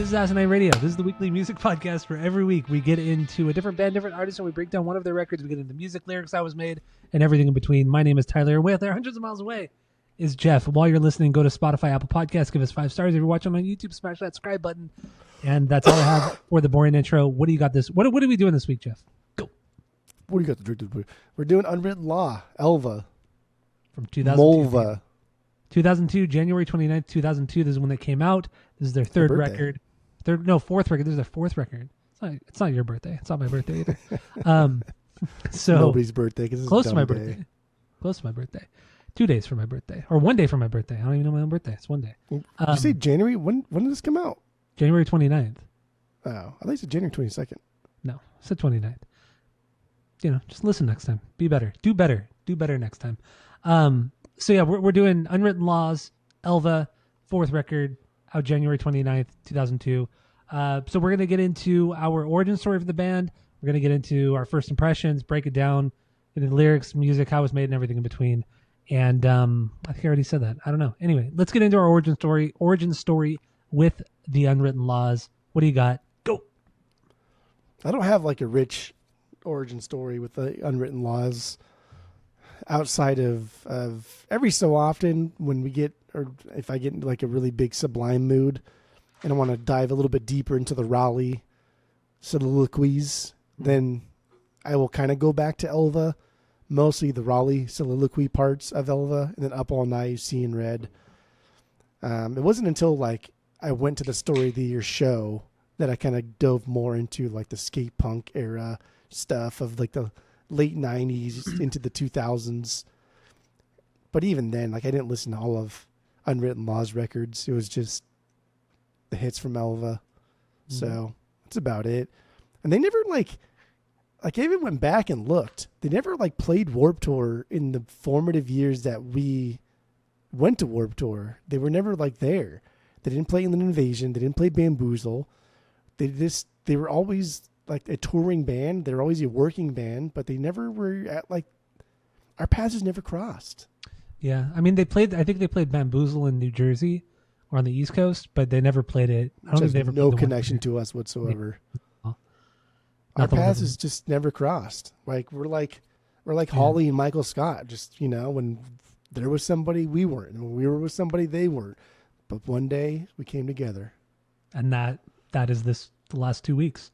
This is Asinine Radio. This is the weekly music podcast where every week we get into a different band, different artist, and we break down one of their records. We get into music, lyrics that was made, and everything in between. My name is Tyler, and way out there, hundreds of miles away, is Jeff. While you're listening, go to Spotify, Apple Podcasts, give us 5 stars. If you're watching on YouTube, smash that subscribe button. And that's all I have for the boring intro. What do you got this? What are we doing this week, Jeff? Go. What do you got to drink? We're doing Unwritten Law, Elva. From 2002. Molva. 2002, January 29th, 2002. This is when they came out. This is their third record. Fourth record. This is their fourth record. It's not your birthday. It's not my birthday either. So nobody's birthday because it's close to my day. birthday. Close to my birthday. 2 days for my birthday, or 1 day for my birthday. I don't even know my own birthday. It's 1 day. Did you say January? When did this come out? January 29th. Oh, I thought you said January 22nd. No, I said 29th. You know, just listen next time. Be better. Do better. Do better next time. So yeah, we're doing Unwritten Laws, Elva, fourth record, out January 29th, 2002. So we're going to get into our origin story for the band. We're going to get into our first impressions, break it down, get into lyrics, music, how it was made, and everything in between. And I think I already said that. I don't know. Anyway, let's get into our origin story with the Unwritten Laws. What do you got? Go. I don't have like a rich origin story with the Unwritten Laws outside of every so often when we get, or if I get into like a really big Sublime mood and I want to dive a little bit deeper into the Raleigh soliloquies, then I will kind of go back to Elva, mostly the Raleigh soliloquy parts of Elva, and then Up All Night, Seeing Red. It wasn't until like I went to the Story of the Year show that I kind of dove more into like the skate punk era stuff of like the late 90s into the 2000s. But even then, like I didn't listen to all of Unwritten Laws records. It was just the hits from Elva. Mm-hmm. So that's about it. And they never like I even went back and looked. They never like played Warped Tour in the formative years that we went to Warped Tour. They were never like there. They didn't play Inland Invasion. They didn't play Bamboozle. They were always like a touring band. They were always a working band, but they never were at like our paths never crossed. Yeah, I mean I think they played Bamboozle in New Jersey or on the East Coast, but they never played it. I don't think they ever no connection to us whatsoever. Our paths has just never crossed. Like we're like Holly and Michael Scott. Just when there was somebody we weren't, and when we were with somebody they weren't. But one day we came together, and that is the last 2 weeks.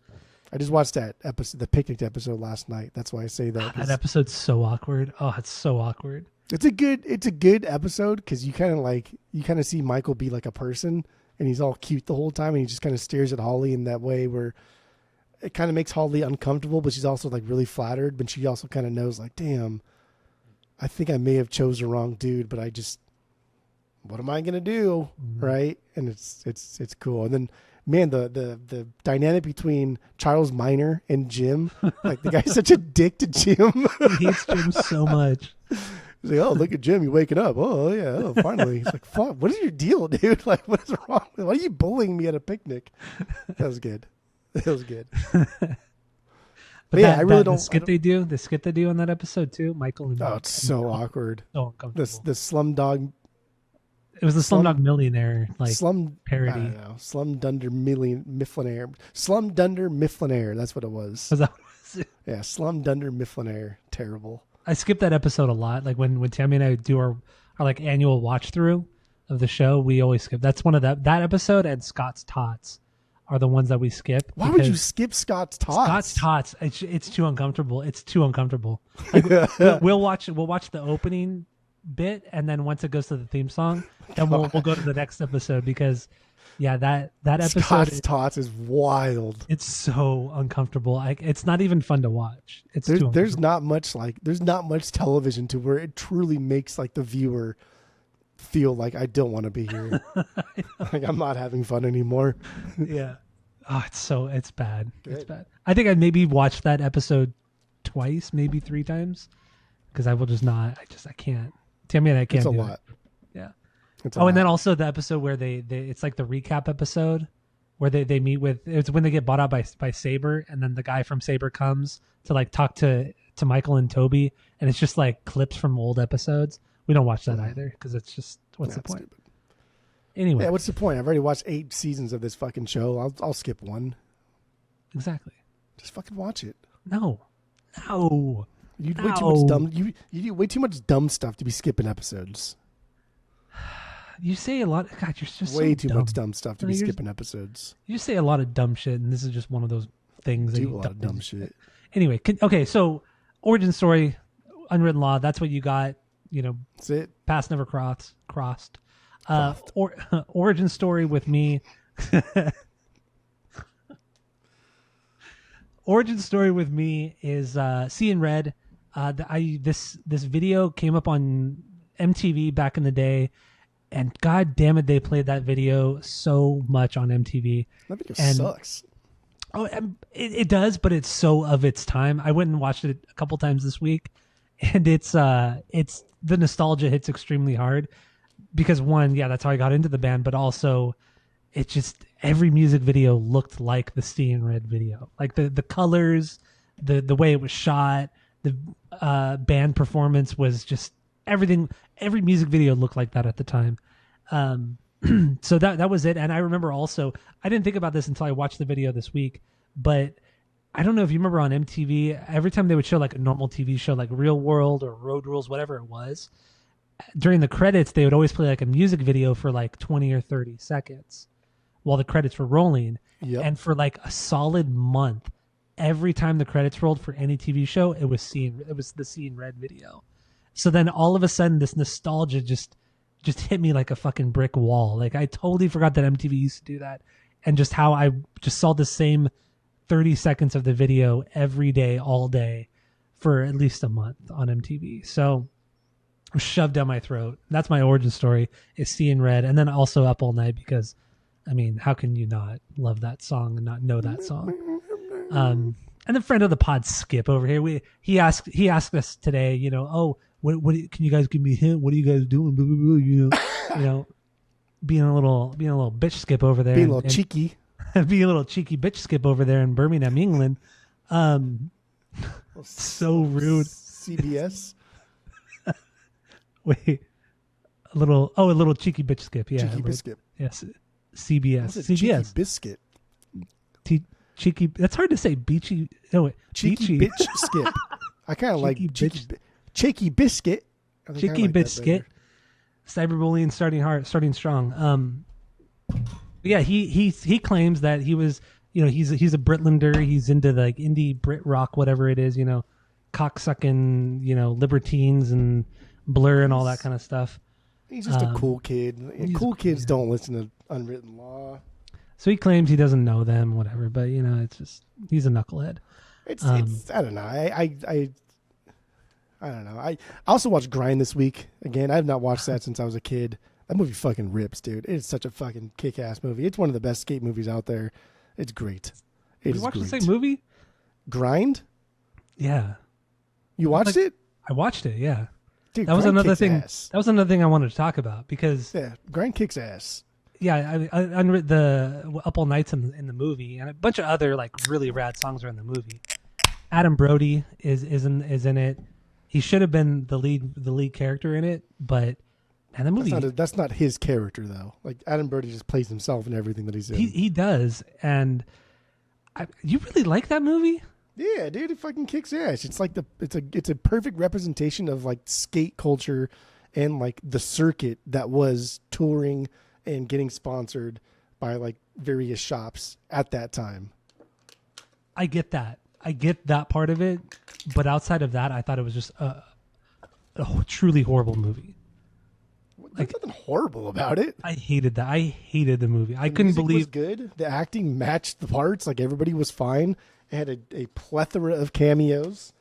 I just watched that episode, the picnic episode last night. That's why I say that. That episode's so awkward. Oh, it's so awkward. It's a good episode because you kind of see Michael be like a person, and he's all cute the whole time, and he just kind of stares at Holly in that way where it kind of makes Holly uncomfortable, but she's also like really flattered. But she also kind of knows like, damn, I think I may have chose the wrong dude, but what am I gonna do, right? And it's cool. And then, man, the dynamic between Charles Minor and Jim, like the guy's such a dick to Jim. He hates Jim so much. He's like, oh, look at Jim, you waking up. Oh yeah, oh, finally. He's like, fuck, what is your deal, dude? Like, what is wrong? Why are you bullying me at a picnic? That was good. It was good. But yeah, I really don't. The skit they do on that episode too, Michael and it's so awkward. So uncomfortable. The Slumdog. It was the Slumdog Millionaire parody. I don't know. Slumdunder Mifflinaire. Slumdunder Mifflinaire. That's what it was. Was that what it was? Yeah, Slumdunder Mifflinaire. Terrible. I skipped that episode a lot. Like when Tammy and I do our like annual watch through of the show, we always skip. That's one of that episode and Scott's Tots are the ones that we skip. Why would you skip Scott's Tots? Scott's Tots. It's too uncomfortable. It's too uncomfortable. Like, we'll watch the opening bit, and then once it goes to the theme song, then we'll go to the next episode because that episode Scott's Tots is wild. It's so uncomfortable. It's not even fun to watch. There's not much television to where it truly makes like the viewer feel like I don't want to be here. Like I'm not having fun anymore. Yeah. Oh, it's bad. Good. It's bad. I think I maybe watched that episode twice, maybe 3 times, because I will just not. I can't. Tammy and I can't. It's a lot. Yeah. And then also the episode where they it's like the recap episode where they meet with, it's when they get bought out by Saber, and then the guy from Saber comes to like talk to Michael and Toby, and it's just like clips from old episodes. We don't watch that either because it's just what's the point? Stupid. Anyway, Yeah, what's the point? I've already watched 8 seasons of this fucking show. I'll skip one. exactly. Just fucking watch it. No. You do way too much dumb. You do way too much dumb stuff to be skipping episodes. You say a lot. God, you're just Way so too dumb. much dumb stuff to be skipping episodes. You say a lot of dumb shit, and this is just one of those things. Do a lot of dumb shit. Anyway, okay, so origin story, Unwritten Law. That's what you got. You know, That's it. Paths never crossed. Origin story with me. Origin story with me is Seeing Red. This video came up on MTV back in the day, and god damn it, they played that video so much on MTV. That video sucks. Oh, it does, but it's so of its time. I went and watched it a couple times this week, and it's the nostalgia hits extremely hard because one, yeah, that's how I got into the band, but also it just every music video looked like the Seeing Red video, like the colors, the way it was shot, the band performance was just everything. Every music video looked like that at the time. So that was it. And I remember also, I didn't think about this until I watched the video this week, but I don't know if you remember on MTV, every time they would show like a normal TV show, like Real World or Road Rules, whatever it was, during the credits, they would always play like a music video for like 20 or 30 seconds while the credits were rolling. Yep. And for like a solid month, every time the credits rolled for any TV show, it was the Seeing Red video. So then all of a sudden this nostalgia just hit me like a fucking brick wall. Like I totally forgot that MTV used to do that, and just how I just saw the same 30 seconds of the video every day, all day for at least a month on MTV. So it was shoved down my throat. That's my origin story, is Seeing Red. And then also Up All Night, because I mean, how can you not love that song and not know that song? And the friend of the pod, Skip, over here, he asked us today, you know, oh, what can you guys give me a hint? What are you guys doing? Blah, blah, blah, you know, being a little bitch Skip over there, being a little cheeky, being a little cheeky bitch Skip over there in Birmingham, England. So rude. CBS. Wait, a little cheeky bitch Skip. Yeah, cheeky biscuit. Yes, CBS. CBS. Cheeky biscuit. Cheeky. That's hard to say. Beachy. No, wait. Cheeky Beachy. bitch Skip. I kind of like cheeky biscuit. Cheeky like biscuit. Cyberbullying starting strong. Yeah, he claims that he was, you know, he's a Britlander. He's into like indie Brit rock, whatever it is, you know, cocksucking, you know, libertines and Blur and all that kind of stuff. He's just a cool kid. Cool kids don't listen to Unwritten Law. So he claims he doesn't know them, whatever. But you know, it's just he's a knucklehead. It's I don't know. I don't know. I also watched Grind this week. Again, I have not watched that since I was a kid. That movie fucking rips, dude. It's such a fucking kick-ass movie. It's one of the best skate movies out there. It's great. You watched the same movie? Grind? Yeah. You watched it? I watched it, yeah. Dude, that was Grind another kicks thing. ass. That was another thing I wanted to talk about because Grind kicks ass. Yeah, I the Up All Nights in the movie, and a bunch of other like really rad songs are in the movie. Adam Brody is in it. He should have been the lead character in it, but man, the movie that's not his character though. Like Adam Brody just plays himself in everything that he's in. He does, and you really like that movie? Yeah, dude, it fucking kicks ass. It's like it's a perfect representation of like skate culture and like the circuit that was touring and getting sponsored by like various shops at that time. I get that. I get that part of it, but outside of that, I thought it was just a truly horrible movie. There's nothing horrible about it. I hated that. I hated the movie. I couldn't believe it was good. The acting matched the parts. Like everybody was fine. It had a plethora of cameos.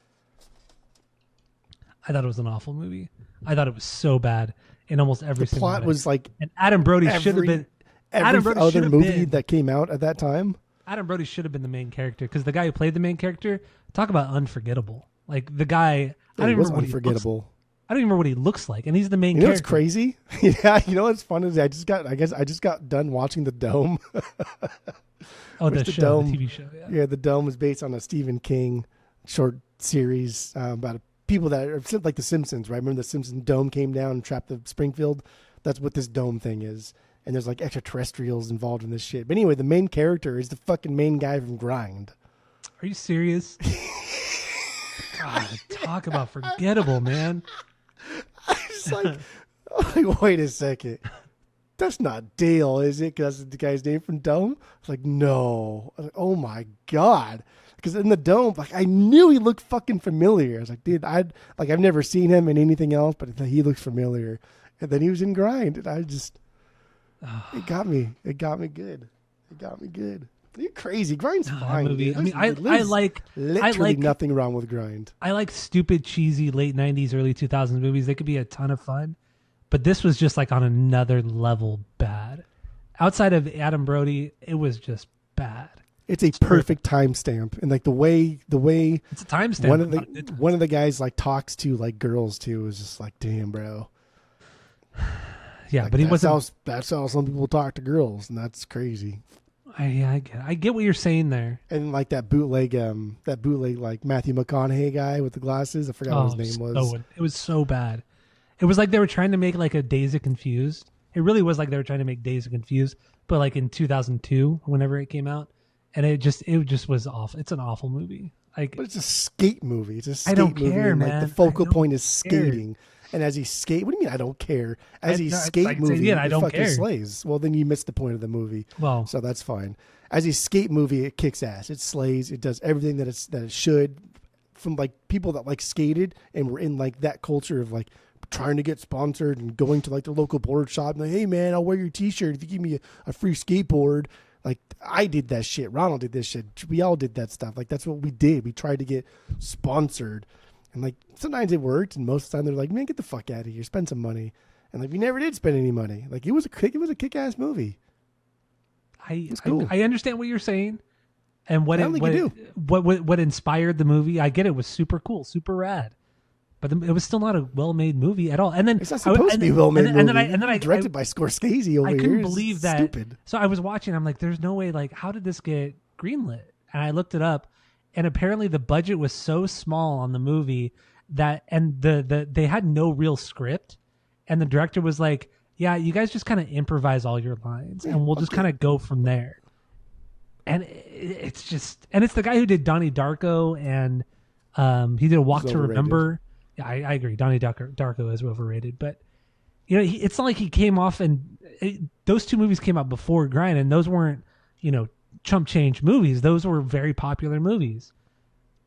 I thought it was an awful movie. I thought it was so bad in almost every single way. The plot was like, and Adam Brody should have been every other movie that came out at that time. Adam Brody should have been the main character because the guy who played the main character, talk about unforgettable. Like the guy, I don't remember what unforgettable. I don't even remember what he looks like, and he's the main character. You know what's crazy? Yeah, you know what's fun is I just got done watching The Dome. The show, the TV show. Yeah, The Dome was based on a Stephen King short series about people that are like The Simpsons, right? Remember The Simpsons dome came down and trapped the Springfield? That's what this dome thing is. and there's like extraterrestrials involved in this shit. But anyway, the main character is the fucking main guy from Grind. Are you serious? God, talk about forgettable, man. I was like, wait a second. That's not Dale, is it? Because that's the guy's name from Dome. I was like, no. I was like, oh my God. Because in the Dome, like I knew he looked fucking familiar. I was like, dude, I've never seen him in anything else, but he looks familiar. And then he was in Grind, and I just, it got me. It got me good. You're crazy. Grind's fine. Movie. Dude. I mean, I like literally nothing wrong with Grind. I like stupid, cheesy late '90s, early 2000s movies. They could be a ton of fun, but this was just like on another level bad. Outside of Adam Brody, it was just bad. It's a perfect timestamp, and like the way it's a timestamp. One of the guys like talks to like girls too is just like, damn, bro. Yeah, like, but he wasn't. That's how some people talk to girls, and that's crazy. I get what you're saying there. And like that bootleg like Matthew McConaughey guy with the glasses. I forgot what his name was. It was so bad. It was like they were trying to make like a Dazed and Confused. It really was like they were trying to make Dazed and Confused, but like in 2002, whenever it came out, and it just was awful. It's an awful movie. Like, but it's a skate movie. It's a skate I don't movie. care, and, man. Like, the focal point is skating. And as he skate, what do you mean I don't care? As he skate movie, I don't fucking care. slays. Well, then you missed the point of the movie. Well, so that's fine. As he skate movie, it kicks ass. It slays. It does everything that it should. From like people that like skated and were in like that culture of like trying to get sponsored and going to like the local board shop and like, hey man, I'll wear your T-shirt if you give me a free skateboard. Like I did that shit. Ronald did this shit. We all did that stuff. Like that's what we did. We tried to get sponsored. And like sometimes it worked, and most of the time they're like, "Man, get the fuck out of here, spend some money." And like we never did spend any money. Like it was a kick-ass movie. Cool. I understand what you're saying, and what inspired the movie. I get it was super cool, super rad, but it was still not a well-made movie at all. And then it's not supposed to be a well-made movie. And then I directed by Scorsese over here. I couldn't believe that. Stupid. So I was watching. I'm like, "There's no way. Like, how did this get greenlit?" And I looked it up. And apparently the budget was so small on the movie that, and they had no real script. And the director was like, yeah, you guys just kind of improvise all your lines and we'll just kind of go from there. And it's the guy who did Donnie Darko and he did A Walk to Remember. Yeah, I agree. Donnie Darko is overrated, but you know, it's not like he came off those two movies came out before Grind, and those weren't, you know, chump change movies. Those were very popular movies,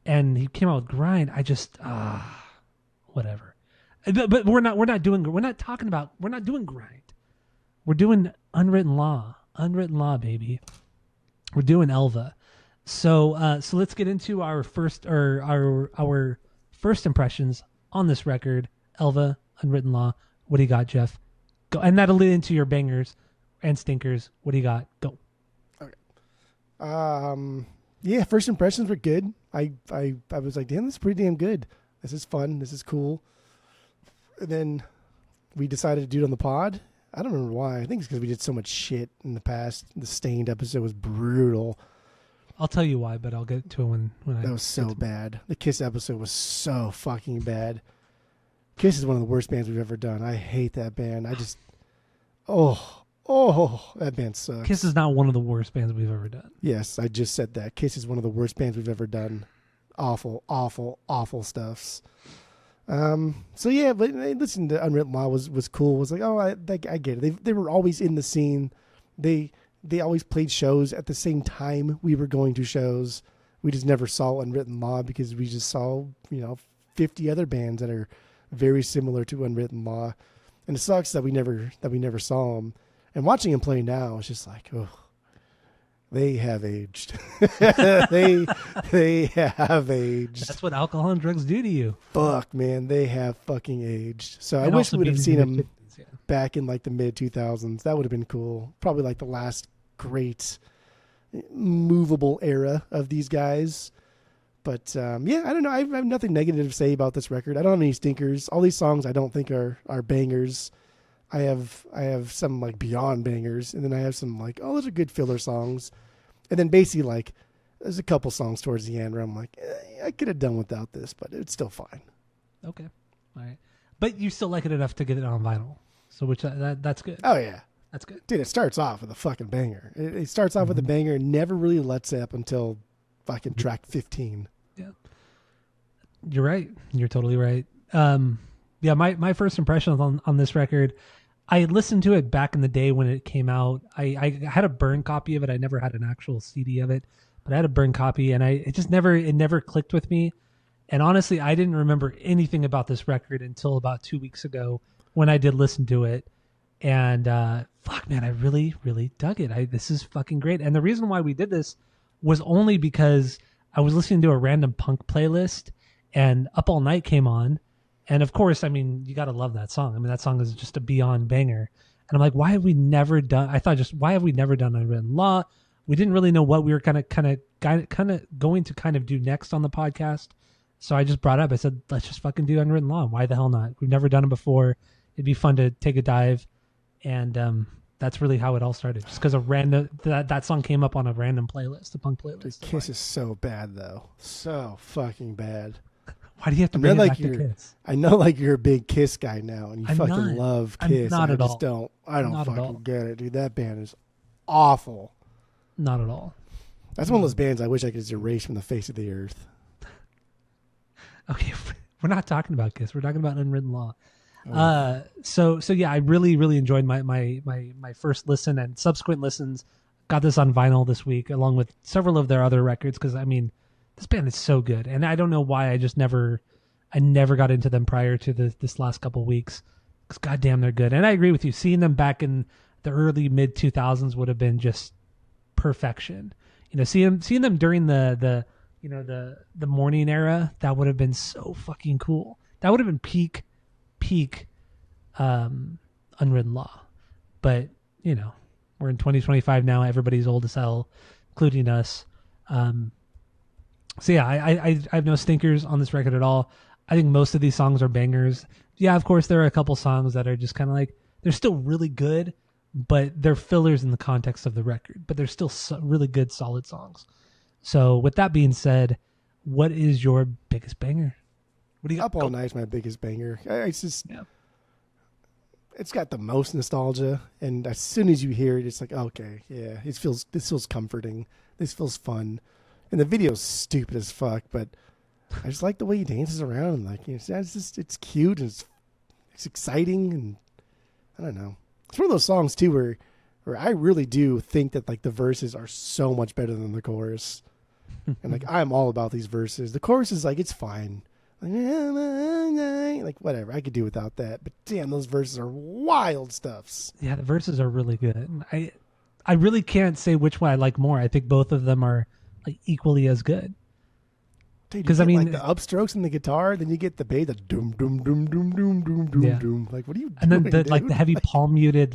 and he came out with Grind. I just whatever. But we're not doing Grind. We're doing Unwritten Law, baby. We're doing Elva. So let's get into our first impressions on this record, Elva, Unwritten Law. What do you got, Jeff? Go, and that'll lead into your bangers and stinkers. What do you got? Go. Yeah, first impressions were good. I was like, damn, this is pretty damn good. This is fun. This is cool. And then we decided to do it on the pod. I don't remember why. I think it's because we did so much shit in the past. The Stained episode was brutal. I'll tell you why, but I'll get to it when that was so bad. The Kiss episode was so fucking bad. Kiss is one of the worst bands we've ever done. I hate that band. I just, that band sucks. Kiss is not one of the worst bands we've ever done. Yes, I just said that. Kiss is one of the worst bands we've ever done. Awful, awful, awful stuffs. So yeah, but listening to Unwritten Law was cool. It was like, I get it. They were always in the scene. They always played shows at the same time we were going to shows. We just never saw Unwritten Law because we just saw, 50 other bands that are very similar to Unwritten Law. And it sucks that we never saw them. And watching them play now, it's just like, oh, they have aged. they have aged. That's what alcohol and drugs do to you. Fuck, man, they have fucking aged. So I wish we would have seen them back in like the mid 2000s. That would have been cool. Probably like the last great movable era of these guys. But yeah, I don't know. I have nothing negative to say about this record. I don't have any stinkers. All these songs I don't think are bangers. I have some like beyond bangers, and then I have some like, oh, those are good filler songs. And then basically like there's a couple songs towards the end where I'm like, I could have done without this, but it's still fine. Okay. All right. But you still like it enough to get it on vinyl. So that's good. Oh yeah. That's good. Dude, it starts off with a fucking banger. It starts off with a banger and never really lets up until fucking track 15. Yeah. You're right. You're totally right. Yeah, my first impressions on this record, I listened to it back in the day when it came out. I had a burn copy of it. I never had an actual CD of it, but I had a burn copy, and it never clicked with me. And honestly, I didn't remember anything about this record until about 2 weeks ago when I did listen to it. And fuck, man, I really, really dug it. This is fucking great. And the reason why we did this was only because I was listening to a random punk playlist, and Up All Night came on. And of course, I mean, you got to love that song. I mean, that song is just a beyond banger. And I'm like, why have we never done? I thought why have we never done Unwritten Law? We didn't really know what we were kind of going to do next on the podcast. So I just brought up. I said, let's just fucking do Unwritten Law. Why the hell not? We've never done it before. It'd be fun to take a dive. And that's really how it all started. Just because that song came up on a random playlist, a punk playlist. Kiss is so bad though, so fucking bad. Why do you have to bring it back to Kiss? I know, like, you're a big Kiss guy now, and you fucking love Kiss. I'm not at all. I don't fucking get it, dude. That band is awful. Not at all. That's one of those bands I wish I could just erase from the face of the earth. Okay, we're not talking about Kiss. We're talking about Unwritten Law. So yeah, I really, really enjoyed my first listen and subsequent listens. Got this on vinyl this week, along with several of their other records, because I mean, this band is so good, and I don't know why I never got into them prior to this last couple weeks, because goddamn, they're good. And I agree with you. Seeing them back in the early mid 2000s would have been just perfection. You know, seeing them during the morning era, that would have been so fucking cool. That would have been peak Unwritten Law. But you know, we're in 2025 now. Everybody's old as hell, including us. So yeah, I have no stinkers on this record at all. I think most of these songs are bangers. Yeah, of course, there are a couple songs that are just kind of like, they're still really good, but they're fillers in the context of the record. But they're still really good, solid songs. So with that being said, what is your biggest banger? What do you got? Up All Night's my biggest banger. It's got the most nostalgia, and as soon as you hear it, it's like, okay, yeah, this feels comforting. This feels fun. And the video's stupid as fuck, but I just like the way he dances around. Like, it's cute and it's exciting, and I don't know. It's one of those songs too where I really do think that, like, the verses are so much better than the chorus. And like, I'm all about these verses. The chorus is like, it's fine. Like, whatever, I could do without that. But damn, those verses are wild stuffs. Yeah, the verses are really good. I really can't say which one I like more. I think both of them are like equally as good. Because I mean, like, the upstrokes in the guitar, then you get the bass, the doom doom doom doom doom doom doom doom. Like, what are you doing? And then the heavy palm muted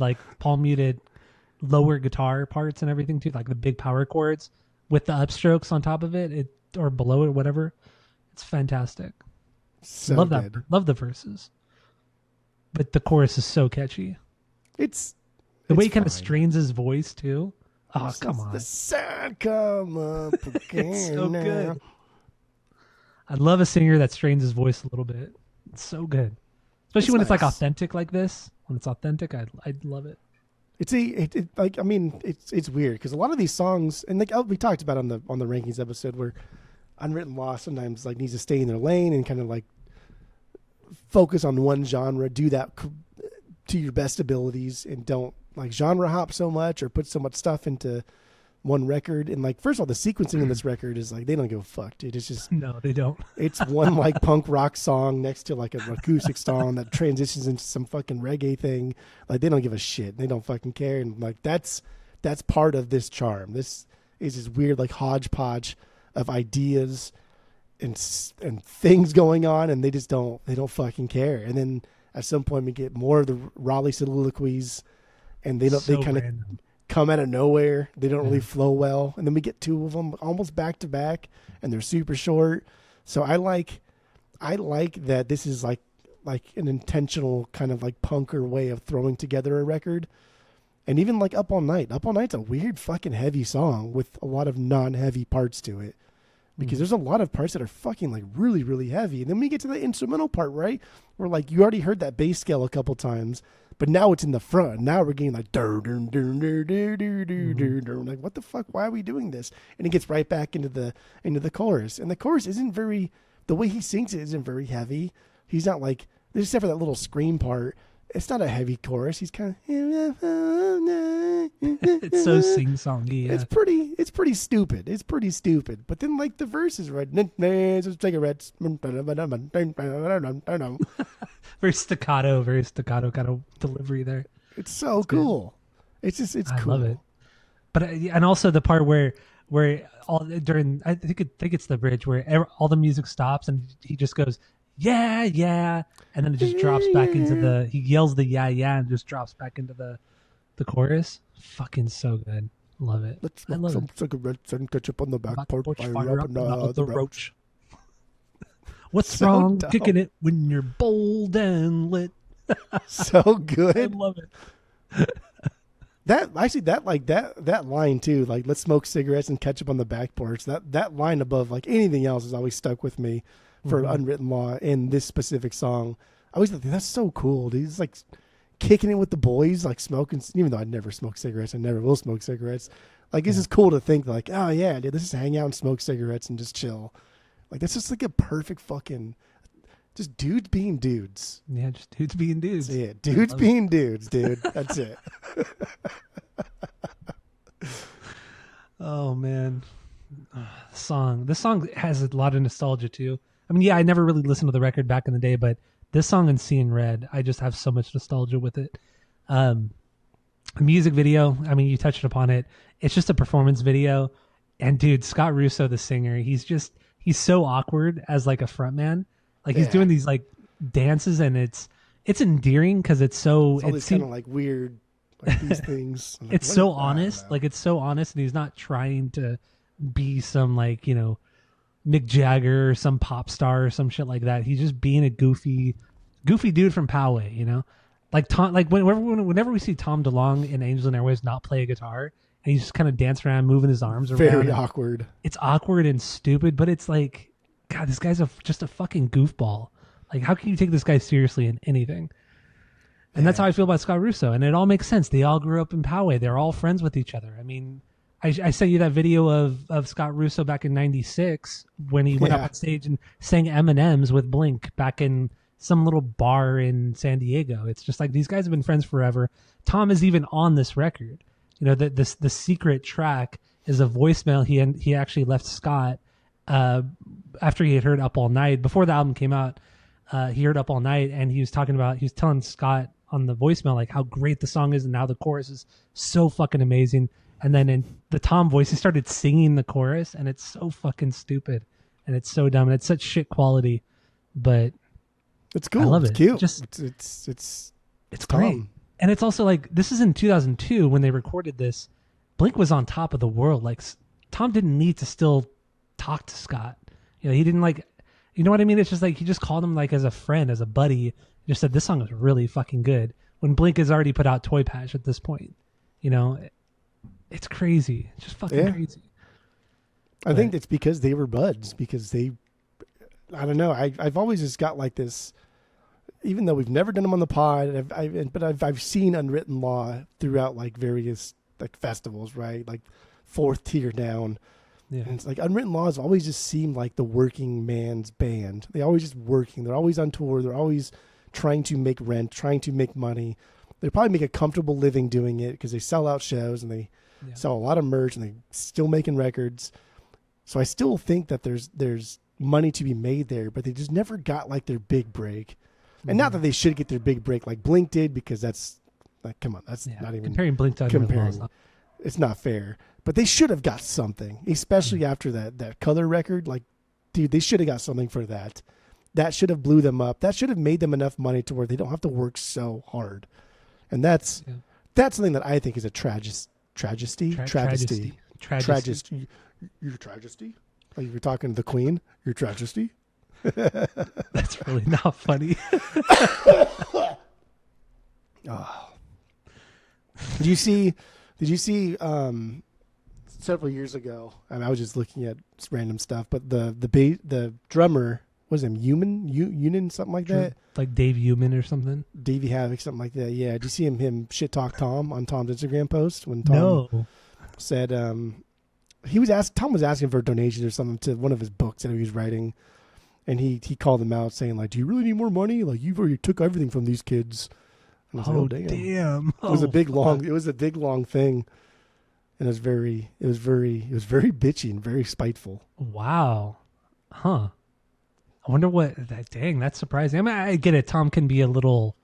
lower guitar parts and everything too, like the big power chords with the upstrokes on top of it, or below it, whatever. It's fantastic. So love good. that. Love the verses, but the chorus is so catchy. It's the way he kind of strains his voice too. Oh, come on. The sun come up again. It's so good. I love a singer that strains his voice a little bit. It's so good. Especially when it's like authentic like this. When it's authentic, I love it. It's it's weird because a lot of these songs, and like we talked about on the rankings episode, where Unwritten Law sometimes like needs to stay in their lane and kind of like focus on one genre, do that to your best abilities, and don't like genre hop so much or put so much stuff into one record. And like, first of all, the sequencing in this record is like, they don't give a fuck, dude. It's just, no, they don't. It's one like punk rock song next to like an acoustic song that transitions into some fucking reggae thing. Like, they don't give a shit. They don't fucking care. And like, that's part of this charm. This is this weird like hodgepodge of ideas and things going on, and they don't fucking care. And then at some point we get more of the Raleigh soliloquies, and they kind of come out of nowhere. They don't really flow well. And then we get two of them almost back to back, and they're super short. So I like that this is like an intentional kind of like punker way of throwing together a record. And even like Up All Night. Up All Night's a weird fucking heavy song with a lot of non-heavy parts to it. because there's a lot of parts that are fucking like really, really heavy. And then we get to the instrumental part, right? Where like you already heard that bass scale a couple times, but now it's in the front. Now we're getting like like what the fuck? Why are we doing this? And it gets right back into the chorus. And the chorus isn't very, the way he sings it isn't very heavy. He's not like, except for that little scream part. It's not a heavy chorus. He's kind of it's so sing-songy. Yeah. It's pretty stupid. It's pretty stupid. But then like the verses, right? Cigarettes. Very staccato kind of delivery there. It's so cool. It's cool. I love it. But and also the part where all during I think it's the bridge where all the music stops and he just goes yeah, and then it just drops back into he yells the yeah and just drops back into the chorus. Fucking so good. Love it. Let's smoke some cigarettes and ketchup on the back porch. Fire up another roach. What's so wrong dumb. Kicking it when you're bold and lit? So good. I love it. That line too, like let's smoke cigarettes and ketchup on the back porch. That line above like anything else has always stuck with me for Unwritten Law in this specific song. I always thought that's so cool, dude. He's like kicking it with the boys, like smoking, even though I never smoke cigarettes, I never will smoke cigarettes. Like this is cool to think like, oh yeah, dude, let's just hang out and smoke cigarettes and just chill. Like that's just like a perfect fucking just dudes being dudes. Yeah, just dudes being dudes. That's it. Dudes being dudes, dude. That's it. Oh man. This song has a lot of nostalgia too. I mean, yeah, I never really listened to the record back in the day, but this song and Seeing Red, I just have so much nostalgia with it. Music video, I mean, you touched upon it. It's just a performance video. And dude, Scott Russo, the singer, he's so awkward as like a frontman. Like he's doing these like dances and it's endearing because it's so... It's kind of like weird, like these things. Like, it's so honest. Like it's so honest and he's not trying to be some like, you know, Mick Jagger or some pop star or some shit like that. He's just being a goofy dude from Poway, you know? Like Tom, like whenever we see Tom DeLonge in Angels and Airwaves not play a guitar and he's just kind of dancing around, moving his arms around. Very awkward. It's awkward and stupid, but it's like, God, this guy's just a fucking goofball. Like, how can you take this guy seriously in anything? And that's how I feel about Scott Russo. And it all makes sense. They all grew up in Poway. They're all friends with each other. I mean, I sent you that video of Scott Russo back in '96 when he went up on stage and sang M&M's with Blink back in some little bar in San Diego. It's just like these guys have been friends forever. Tom is even on this record. You know, the secret track is a voicemail he actually left Scott after he had heard Up All Night. Before the album came out, he heard Up All Night and he was telling Scott on the voicemail like how great the song is and how the chorus is so fucking amazing. And then in the Tom voice, he started singing the chorus, and it's so fucking stupid, and it's so dumb, and it's such shit quality, but it's cool. I love it's it. Cute. It's great, and it's also like this is in 2002 when they recorded this. Blink was on top of the world. Like Tom didn't need to still talk to Scott. You know, he didn't like. You know what I mean? It's just like he just called him like as a friend, as a buddy. Just said this song is really fucking good. When Blink has already put out Toy Patch at this point, you know. It's crazy. It's just fucking crazy. I think it's because they were buds. Because I don't know. I've always just got like this. Even though we've never done them on the pod, I've seen Unwritten Law throughout like various like festivals, right? Like Fourth Tier Down. Yeah. And it's like Unwritten Law has always just seemed like the working man's band. They're always just working. They're always on tour. They're always trying to make rent, trying to make money. They probably make a comfortable living doing it because they sell out shows and they sell a lot of merch and they still making records. So I still think that there's money to be made there, but they just never got like their big break. And not that they should get their big break like Blink did, because that's like, come on, that's not even comparing Blink to comparing. It's not fair, but they should have got something, especially after that Color record. Like, dude, they should have got something for that. That should have blew them up. That should have made them enough money to where they don't have to work so hard. And that's something that I think is a travesty. You're tragedy. Like you're talking to the Queen. You're tragedy. That's really not funny. Oh. Did you see several years ago. I mean, I was just looking at random stuff, but the drummer was him Unin something like that, like Dave Human or something. Davey Havoc something like that. Yeah, did you see him shit talk Tom on Tom's Instagram post when Tom said Tom was asking for a donation or something to one of his books that he was writing, and he called him out saying like, "Do you really need more money? Like you've already took everything from these kids." And I was like, "Oh damn!" It was a big long thing. And it was very bitchy and very spiteful. Wow. Huh. I wonder that's surprising. I mean, I get it. Tom can be a little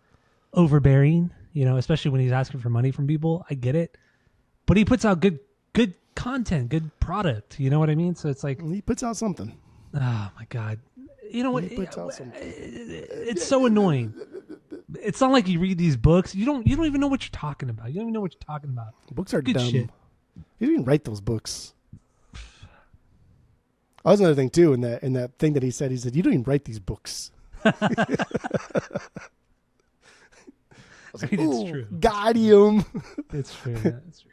overbearing, especially when he's asking for money from people. I get it. But he puts out good content, good product. You know what I mean? So it's like. He puts out something. Oh, my God. You know what? He puts out something. It's so annoying. It's not like you read these books. You don't even know what you're talking about. You don't even know what you're talking about. Books are good dumb. Shit. He didn't write those books. That was another thing too. In that thing that he said, "You don't even write these books." I was like, it's true. Got him. It's true. Yeah, it's true.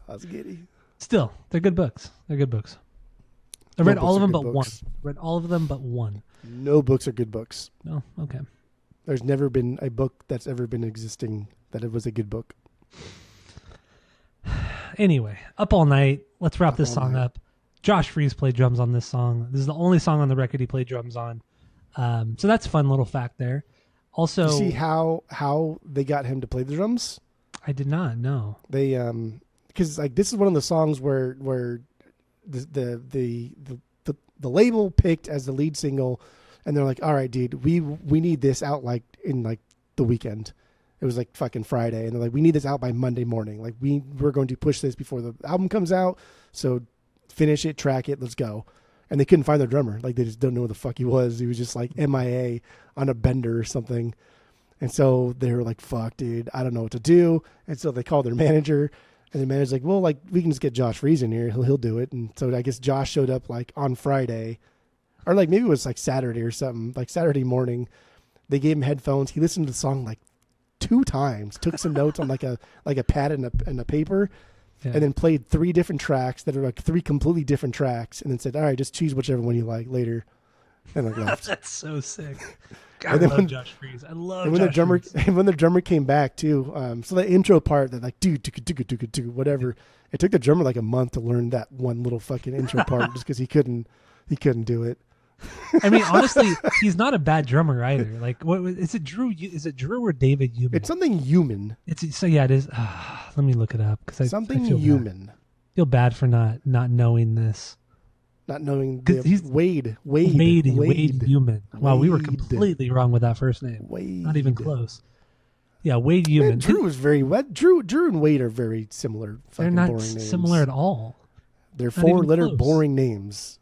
I was giddy. Still, they're good books. They're good books. I read all of them but one. Read all of them but one. No books are good books. No. Okay. There's never been a book that's ever been existing that it was a good book. Anyway, Up All Night. Let's wrap this song up. Josh Freese played drums on this song. This is the only song on the record he played drums on. So that's a fun little fact there. Also, you see how they got him to play the drums? I did not know. They because like this is one of the songs where the label picked as the lead single, and they're like, "All right, dude, we need this out like in like the weekend." It was like fucking Friday, and they're like, "We need this out by Monday morning. Like we're going to push this before the album comes out. So finish it, track it, let's go." And they couldn't find their drummer. Like they just don't know where the fuck he was. He was just like MIA on a bender or something. And so they were like, "Fuck, dude, I don't know what to do." And so they called their manager, and the manager's like, "Well, like we can just get Josh Freese in here. He'll do it." And so I guess Josh showed up like on Friday, or like maybe it was like Saturday or something. Like Saturday morning, they gave him headphones. He listened to the song like 2 times, took some notes on like a pad and a paper, and then played 3 different tracks that are like 3 completely different tracks, and then said, "All right, just choose whichever one you like later," and like left. That's so sick. God, I love Josh Freese. I love. And when the drummer came back too, so the intro part that like do whatever, it took the drummer like a month to learn that one little fucking intro part just because he couldn't do it. I mean, honestly, he's not a bad drummer either. Like, what is it? Drew? Is it Drew or David Human? It's something human. So yeah, it is. Let me look it up because I feel human. Bad. Feel bad for not knowing this. Not knowing he's Wade Human. Wow, we were completely wrong with that first name. Wade. Not even close. Yeah, Wade Human. Man, Drew was very wet. Drew and Wade are very similar. They're not boring names. similar at all. They're 4-letter boring names.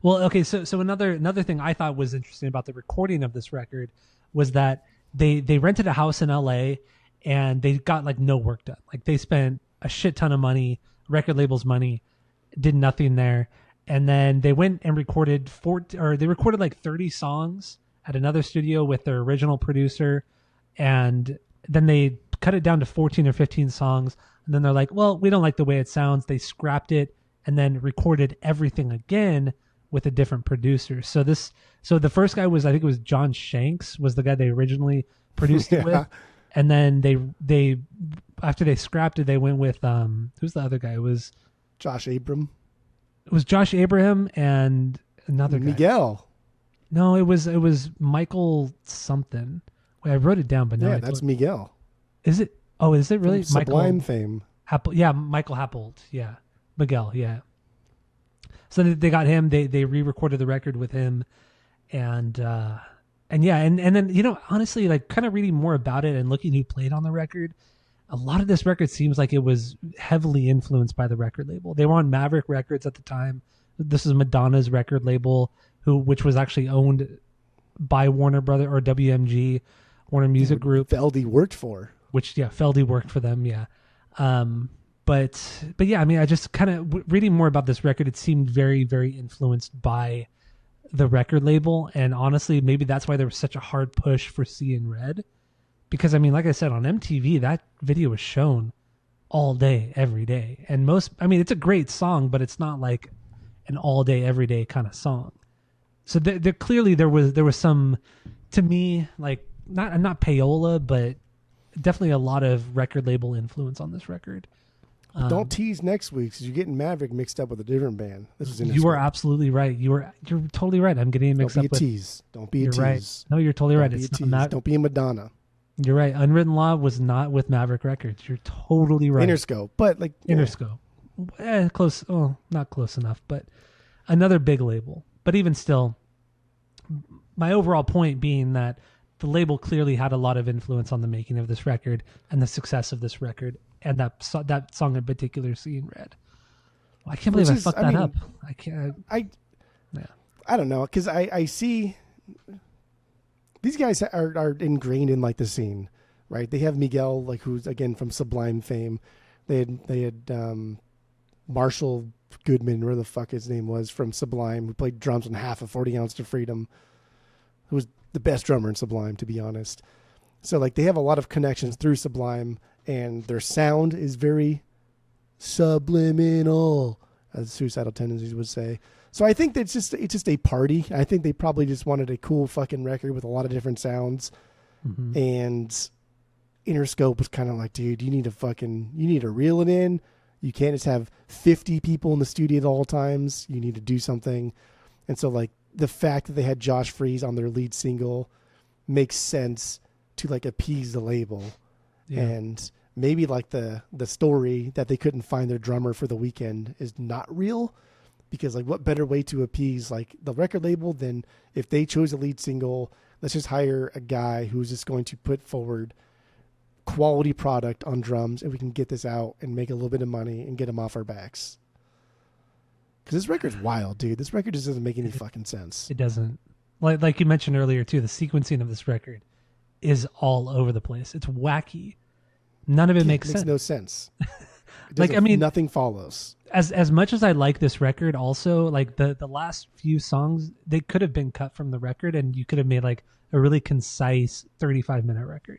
Well, okay, so another thing I thought was interesting about the recording of this record was that they rented a house in LA and they got like no work done. Like they spent a shit ton of money, record label's money, did nothing there. And then they went and recorded like 30 songs at another studio with their original producer, and then they cut it down to 14 or 15 songs. And then they're like, "Well, we don't like the way it sounds." They scrapped it and then recorded everything again with a different producer. So the first guy was, I think it was John Shanks was the guy they originally produced it with. And then they after they scrapped it, they went with who's the other guy? It was Josh Abraham. It was Josh Abraham and another guy. Miguel. No, it was Michael something. Wait, I wrote it down, but now that's Miguel. Is it? Oh, is it really? From Sublime Michael fame. Yeah, Michael Happold. Yeah, Miguel. Yeah. So they got him. They re-recorded the record with him, and then honestly, like kind of reading more about it and looking who played on the record, a lot of this record seems like it was heavily influenced by the record label. They were on Maverick Records at the time. This is Madonna's record label, which was actually owned by Warner Brother or WMG, Warner Music Group. Feldy worked for. Feldy worked for them. Yeah. But yeah, I mean, I just kind of reading more about this record, it seemed very, very influenced by the record label. And honestly, maybe that's why there was such a hard push for Seeing Red. Because I mean, like I said, on MTV, that video was shown all day, every day. And it's a great song, but it's not like an all day, every day kind of song. So there clearly there was some, to me, like not payola, but definitely a lot of record label influence on this record. Don't tease next week because you're getting Maverick mixed up with a different band. This was You are absolutely right. You're totally right. I'm getting mixed up with. Don't be a tease. Don't be a tease. Right. No, you're totally right. Don't be a tease. Don't be a Madonna. You're right. Unwritten Law was not with Maverick Records. You're totally right. Interscope, but like Interscope, close. Oh, not close enough, but another big label. But even still, my overall point being that the label clearly had a lot of influence on the making of this record and the success of this record, and that song in particular, Seeing Red. Well, I can't believe I fucked that up. I can't. I don't know, because I see these guys are ingrained in like the scene, right? They have Miguel, like, who's again from Sublime fame. They had Marshall Goodman, whatever the fuck his name was, from Sublime, who played drums on half of 40 Ounce to Freedom, who was the best drummer in Sublime, to be honest. So like they have a lot of connections through Sublime, and their sound is very subliminal, as Suicidal Tendencies would say. So I think it's just a party. I think they probably just wanted a cool fucking record with a lot of different sounds. Mm-hmm. And Interscope was kind of like, dude, you need to reel it in. You can't just have 50 people in the studio at all times. You need to do something. And so like the fact that they had Josh Freese on their lead single makes sense to like appease the label. Yeah. And maybe like the story that they couldn't find their drummer for the weekend is not real, because like what better way to appease like the record label than if they chose a lead single, let's just hire a guy who's just going to put forward quality product on drums, and we can get this out and make a little bit of money and get them off our backs. Because this record's wild, dude. This record just doesn't make any fucking sense. It doesn't. Like you mentioned earlier too, the sequencing of this record is all over the place. It's wacky. None of it makes sense. It makes no sense. Nothing follows. As much as I like this record, also like the last few songs, they could have been cut from the record, and you could have made like a really concise 35-minute record.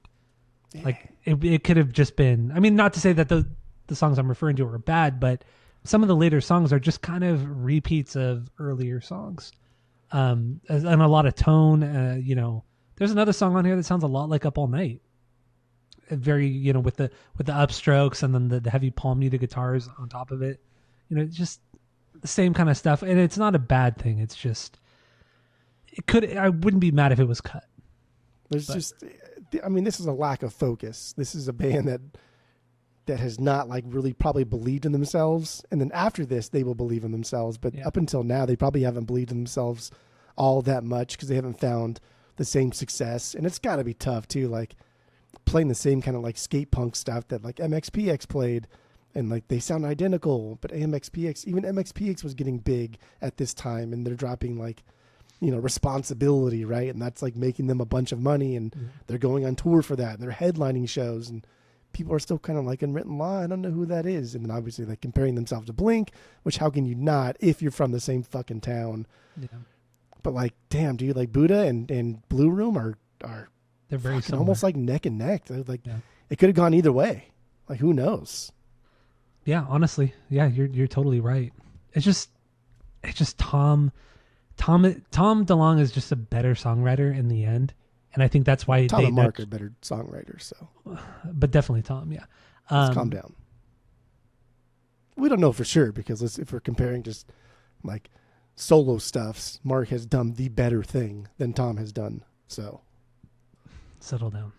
Yeah. Like it could have just been. I mean, not to say that the songs I'm referring to are bad, but some of the later songs are just kind of repeats of earlier songs, and a lot of tone. There's another song on here that sounds a lot like Up All Night. Very, with the upstrokes and then the heavy palm muted guitars on top of it. Just the same kind of stuff. And it's not a bad thing. It's just, I wouldn't be mad if it was cut. This is a lack of focus. This is a band that has not like really probably believed in themselves. And then after this, they will believe in themselves. But up until now, they probably haven't believed in themselves all that much because they haven't found the same success. And it's got to be tough too. Like, playing the same kind of like skate punk stuff that like MXPX played, and like they sound identical, but even MXPX was getting big at this time, and they're dropping like, Responsibility, right? And that's like making them a bunch of money, and they're going on tour for that, and they're headlining shows, and people are still kind of like, Unwritten Law, I don't know who that is. And then obviously like comparing themselves to Blink, which how can you not if you're from the same fucking town? Yeah. But like, damn, dude, like Buddha and Blue Room are they're very similar. Almost like neck and neck. Like it could have gone either way. Like who knows? Yeah, honestly, yeah, you're totally right. It's just Tom DeLonge is just a better songwriter in the end, and I think that's why Tom and Mark are better songwriters. So, but definitely Tom. Yeah, let's calm down. We don't know for sure because if we're comparing just like solo stuffs, Mark has done the better thing than Tom has done. So. Settle down.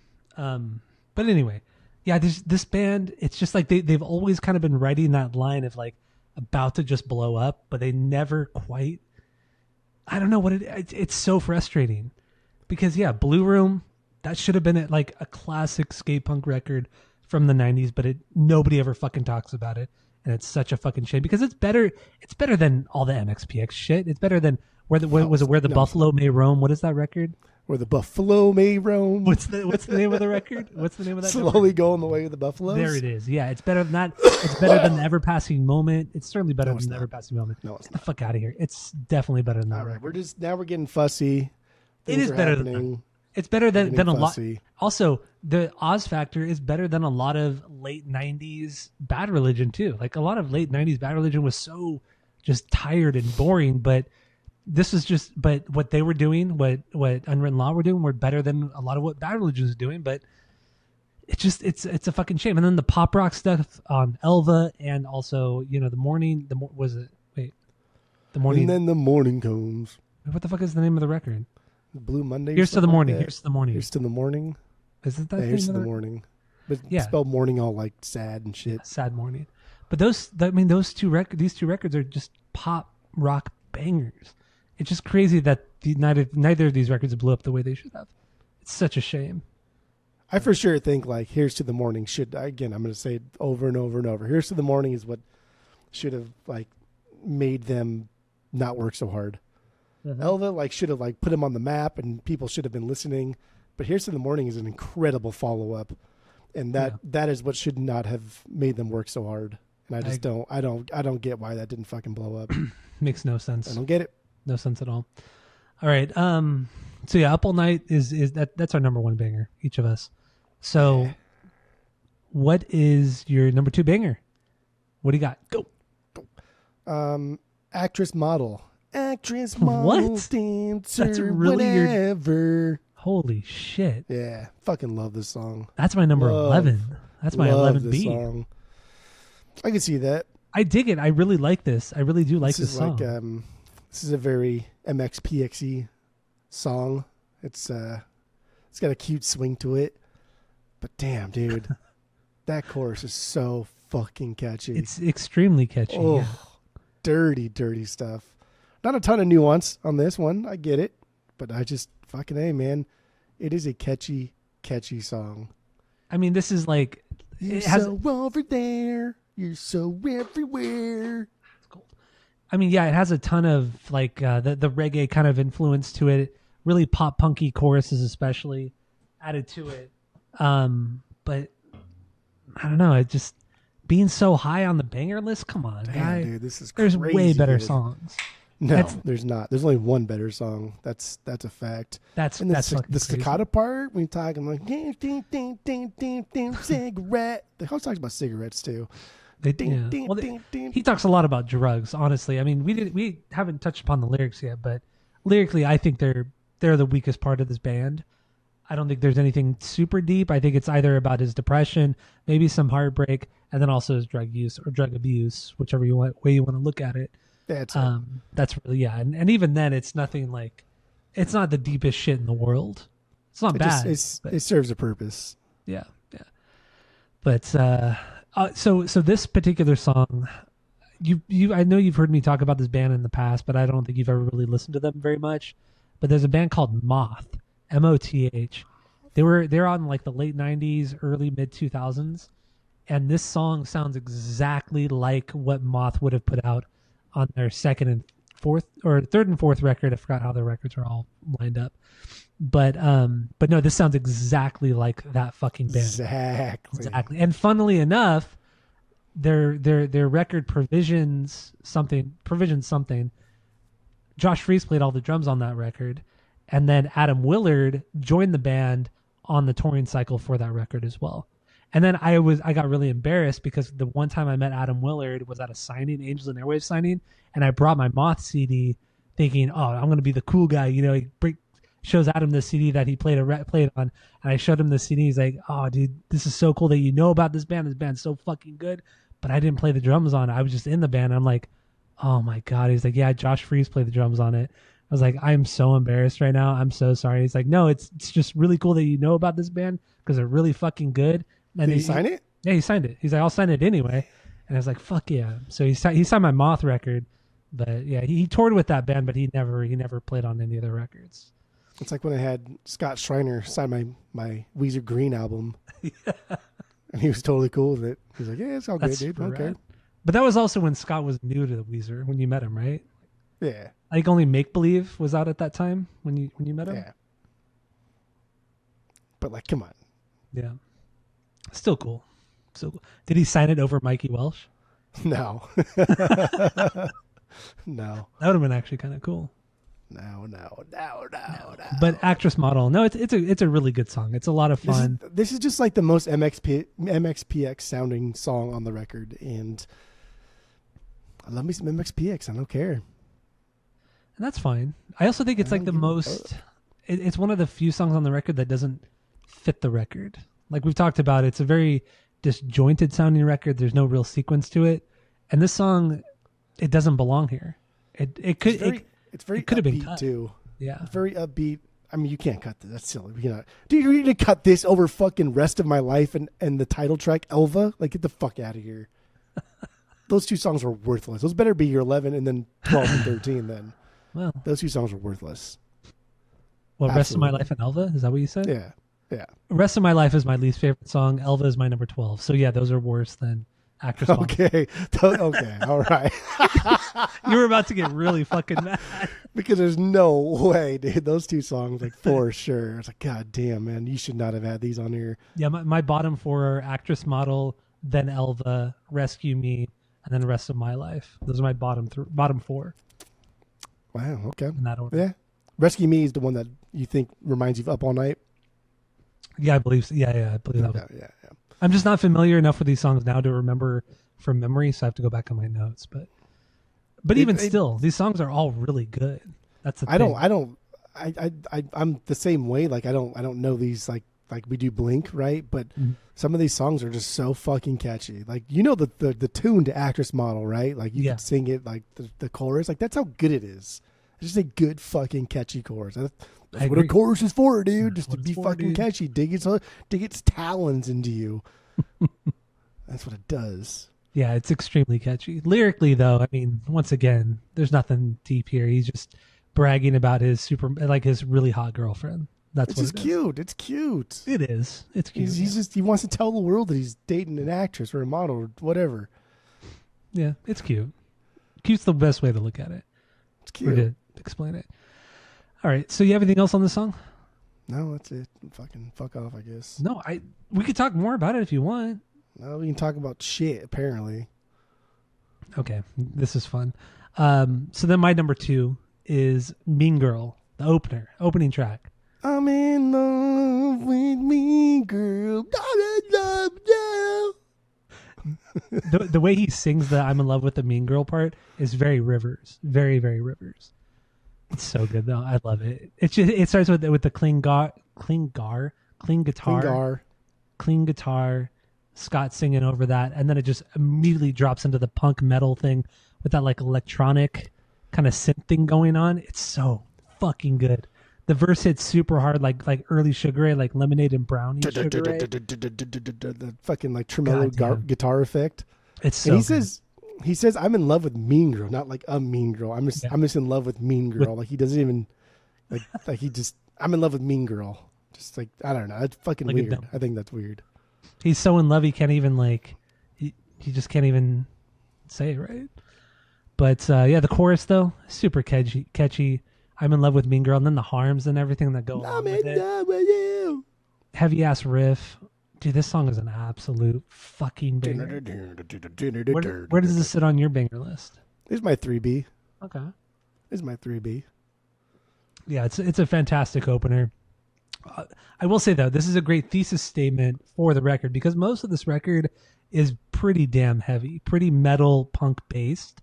But anyway, yeah, this band, it's just like they've always kind of been writing that line of like about to just blow up, but they never quite. I don't know what it's so frustrating because Blue Room, that should have been like a classic skate punk record from the 90s, but nobody ever fucking talks about it, and it's such a fucking shame because it's better than all the MXPX shit. It's better than Where the Buffalo May Roam. What is that record? Where the Buffalo May Roam. What's the name of the record? What's the name of that? Slowly Go on the Way of the Buffaloes. There it is. Yeah, it's better than that. It's better than the Ever Passing Moment. It's certainly better than the Ever Passing Moment. No, it's not. Get the fuck out of here. It's definitely better than that. All right, we're getting fussy. It is better than that. It's better than a lot. Also, the Oz Factor is better than a lot of late 90s Bad Religion too. Like a lot of late 90s Bad Religion was so just tired and boring, but but what they were doing, what Unwritten Law were doing, were better than a lot of what Bad Religion was doing. But it's a fucking shame. And then the pop rock stuff on Elva, and also the morning. The morning. And then the morning comes. What the fuck is the name of the record? Blue Monday. Here's to the morning. Like Here's to the morning. Here's to the morning. Is it that? Yeah, here's to the morning. But spelled morning all like sad and shit. Yeah, sad morning. But these two records are just pop rock bangers. It's just crazy that neither of these records blew up the way they should have. It's such a shame. I for sure think like Here's to the Morning should, again, I'm going to say it over and over and over. Here's to the Morning is what should have like made them not work so hard. Mm-hmm. Elva like should have like put them on the map and people should have been listening. But Here's to the Morning is an incredible follow-up. And that is what should not have made them work so hard. And I just don't get why that didn't fucking blow up. Makes no sense. I don't get it. No sense at all. All right. So yeah, Up All Night is that's our number one banger, each of us. So what is your number two banger? What do you got? Go. Actress model, what? Dancer, that's really whatever. Holy shit. Yeah. Fucking love this song. That's my number 11. That's my 11B. Song. I can see that. I dig it. I really like this. I really do like this song. This is a very MXPXE song. It's got a cute swing to it. But damn, dude, that chorus is so fucking catchy. It's extremely catchy. Oh, yeah. Dirty, dirty stuff. Not a ton of nuance on this one. I get it. But I just fucking A, man. It is a catchy, catchy song. I mean, this is like... You're so over there. You're so everywhere. I mean, yeah, it has a ton of like the reggae kind of influence to it. Really pop punky choruses, especially added to it. But I don't know. It just being so high on the banger list. Come on, damn, dude, this is there's crazy, way better dude. songs. No, there's not. There's only one better song. That's a fact. That's the staccato part when you're talking like ding, ding, ding, ding, ding, ding, cigarette. The host talks about cigarettes too. He talks a lot about drugs. Honestly, I mean, we haven't touched upon the lyrics yet, but lyrically, I think they're the weakest part of this band. I don't think there's anything super deep. I think it's either about his depression, maybe some heartbreak, and then also his drug use or drug abuse, whichever way you want to look at it. That's really and even then, it's nothing like, it's not the deepest shit in the world. It's not bad. It serves a purpose. Yeah. But so this particular song, I know you've heard me talk about this band in the past, but I don't think you've ever really listened to them very much. But there's a band called Moth, Moth. They're on like the late 90s, early mid 2000s, and this song sounds exactly like what Moth would have put out on their third and fourth record. I forgot how their records are all lined up. But no, this sounds exactly like that fucking band. Exactly. And funnily enough, their record Provision something. Josh Freese played all the drums on that record, and then Adam Willard joined the band on the touring cycle for that record as well. And then I got really embarrassed because the one time I met Adam Willard was at a signing, Angels and Airwaves signing, and I brought my Moth CD thinking, oh, I'm going to be the cool guy. He shows Adam the CD that he played on, and I showed him the CD. He's like, oh, dude, this is so cool that you know about this band. This band's so fucking good. But I didn't play the drums on it. I was just in the band. I'm like, oh my God. He's like, yeah, Josh Freese played the drums on it. I was like, I'm so embarrassed right now. I'm so sorry. He's like, no, it's just really cool that you know about this band because they're really fucking good. And Did he sign it? Yeah, he signed it. He's like, I'll sign it anyway. And I was like, fuck yeah. So he signed my Moth record. But yeah, he toured with that band, but he never played on any of their records. It's like when I had Scott Schreiner sign my Weezer Green album. Yeah. And he was totally cool with it. He's like, yeah, it's all good, dude. Okay. Rad. But that was also when Scott was new to the Weezer, when you met him, right? Yeah. I think only Make Believe was out at that time when you met him. Yeah. But like, come on. Yeah. Still cool. Did he sign it over Mikey Welsh? No. No. That would have been actually kind of cool. No. But Actress Model, no, it's a really good song. It's a lot of fun. This is just like the most MXPX sounding song on the record, and I love me some MXPX. I don't care, and that's fine. I also think it's like the most. It's one of the few songs on the record that doesn't fit the record. Like we've talked about, it's a very disjointed sounding record. There's no real sequence to it, and this song, it doesn't belong here. It could have been cut too. Yeah, it's very upbeat. I mean, you can't cut this. That's silly. Do you need to cut this over fucking Rest of My Life and the title track Elva? Like, get the fuck out of here. Those two songs are worthless. Those better be your 11 and then 12 and 13 then. Well, those two songs are worthless. Well, Rest of My Life and Elva? Is that what you said? Yeah. Yeah. Rest of My Life is my least favorite song. Elva is my number 12. So yeah, those are worse than Actress Model. Okay. Okay. All right. You were about to get really fucking mad. Because there's no way, dude. Those two songs, like, for sure. It's like, God damn, man. You should not have had these on here. Yeah, my bottom four are Actress Model, then Elva, Rescue Me, and then Rest of My Life. Those are my bottom four. Wow. Okay. In that order. Yeah. Rescue Me is the one that you think reminds you of Up All Night? Yeah, I believe so. Yeah, I believe that. Yeah. I'm just not familiar enough with these songs now to remember from memory, so I have to go back on my notes. But even still, these songs are all really good. That's the thing. I'm the same way. Like I don't know these like we do Blink, right? But some of these songs are just so fucking catchy. Like the tune to Actress Model, right? Like you can sing it like the chorus. Like that's how good it is. It's just a good fucking catchy chorus. That's what a chorus is for, dude. Just to be fucking catchy. Dig its talons into you. That's what it does. Yeah, it's extremely catchy. Lyrically, though, I mean, once again, there's nothing deep here. He's just bragging about his his really hot girlfriend. That's what it is. Cute. It's cute. It is. It's cute. He wants to tell the world that he's dating an actress or a model or whatever. Yeah, it's cute. Cute's the best way to look at it. It's cute. Or to explain it. All right. So you have anything else on the song? No, that's it. Fucking fuck off, I guess. No, we could talk more about it if you want. No, we can talk about shit, apparently. Okay, this is fun. So then my number 2 is Mean Girl, the opening track. I'm in love with Mean Girl. I'm in love now. The way he sings the I'm in love with the Mean Girl part is very Rivers. Very, very Rivers. It's so good, though. I love it. It starts with the clean guitar, Scott singing over that, and then it just immediately drops into the punk metal thing with that like electronic kind of synth thing going on. It's so fucking good. The verse hits super hard, like early Sugar Ray, like Lemonade and Brownie Sugar Ray. The fucking like tremolo guitar effect. It's so good. He says, I'm in love with Mean Girl, not like a mean girl. I'm just in love with Mean Girl. Like he doesn't even like he just, I'm in love with Mean Girl. Just like, I don't know. It's fucking like weird. I think that's weird. He's so in love he can't even he just can't even say it right. But the chorus though, super catchy. I'm in love with Mean Girl, and then the harms and everything that go along with it. I'm in love with you. Heavy ass riff. Dude, this song is an absolute fucking banger. Where does this sit on your banger list? It's my 3B. Okay. It's my 3B. Yeah, it's a fantastic opener. I will say, though, this is a great thesis statement for the record because most of this record is pretty damn heavy, pretty metal punk based.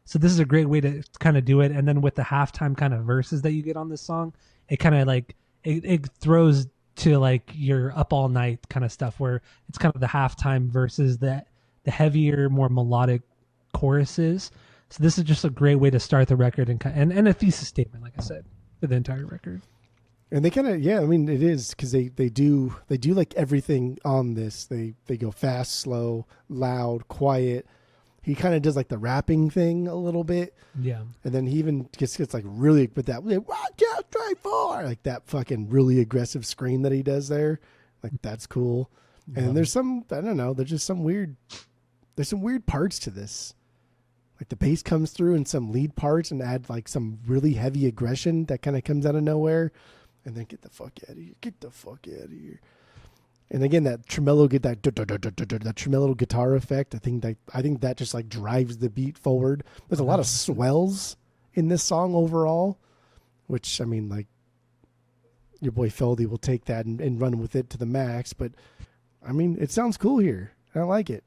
So this is a great way to kind of do it. And then with the halftime kind of verses that you get on this song, it kind of like it throws to like your Up All Night kind of stuff where it's kind of the halftime versus the heavier, more melodic choruses. So this is just a great way to start the record and a thesis statement, like I said, for the entire record. And they kind of, I mean, it is because they do like everything on this. They go fast, slow, loud, quiet. He kind of does like the rapping thing a little bit. Yeah. And then he even gets like really with that 1, 2, 3, 4, like that fucking really aggressive scream that he does there. Like that's cool. And there's some, I don't know, there's some weird parts to this. Like the bass comes through in some lead parts and add like some really heavy aggression that kind of comes out of nowhere. And then get the fuck out of here. Get the fuck out of here. And again, that tremolo that tremolo guitar effect. I think that just like drives the beat forward. There's a lot of swells in this song overall, which I mean, like your boy Feldy will take that and run with it to the max. But I mean, it sounds cool here. I like it.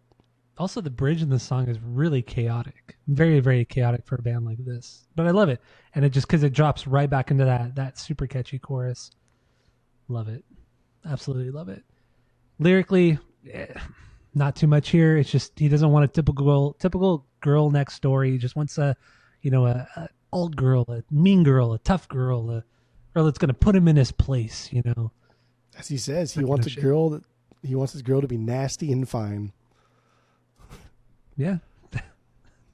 Also, the bridge in the song is really chaotic, very, very chaotic for a band like this. But I love it, and it just because it drops right back into that super catchy chorus. Love it, absolutely love it. Lyrically, not too much here. It's just he doesn't want a typical girl next door. He just wants a old girl, a mean girl, a tough girl, a girl that's gonna put him in his place. As he says, he wants he wants his girl to be nasty and fine. Yeah.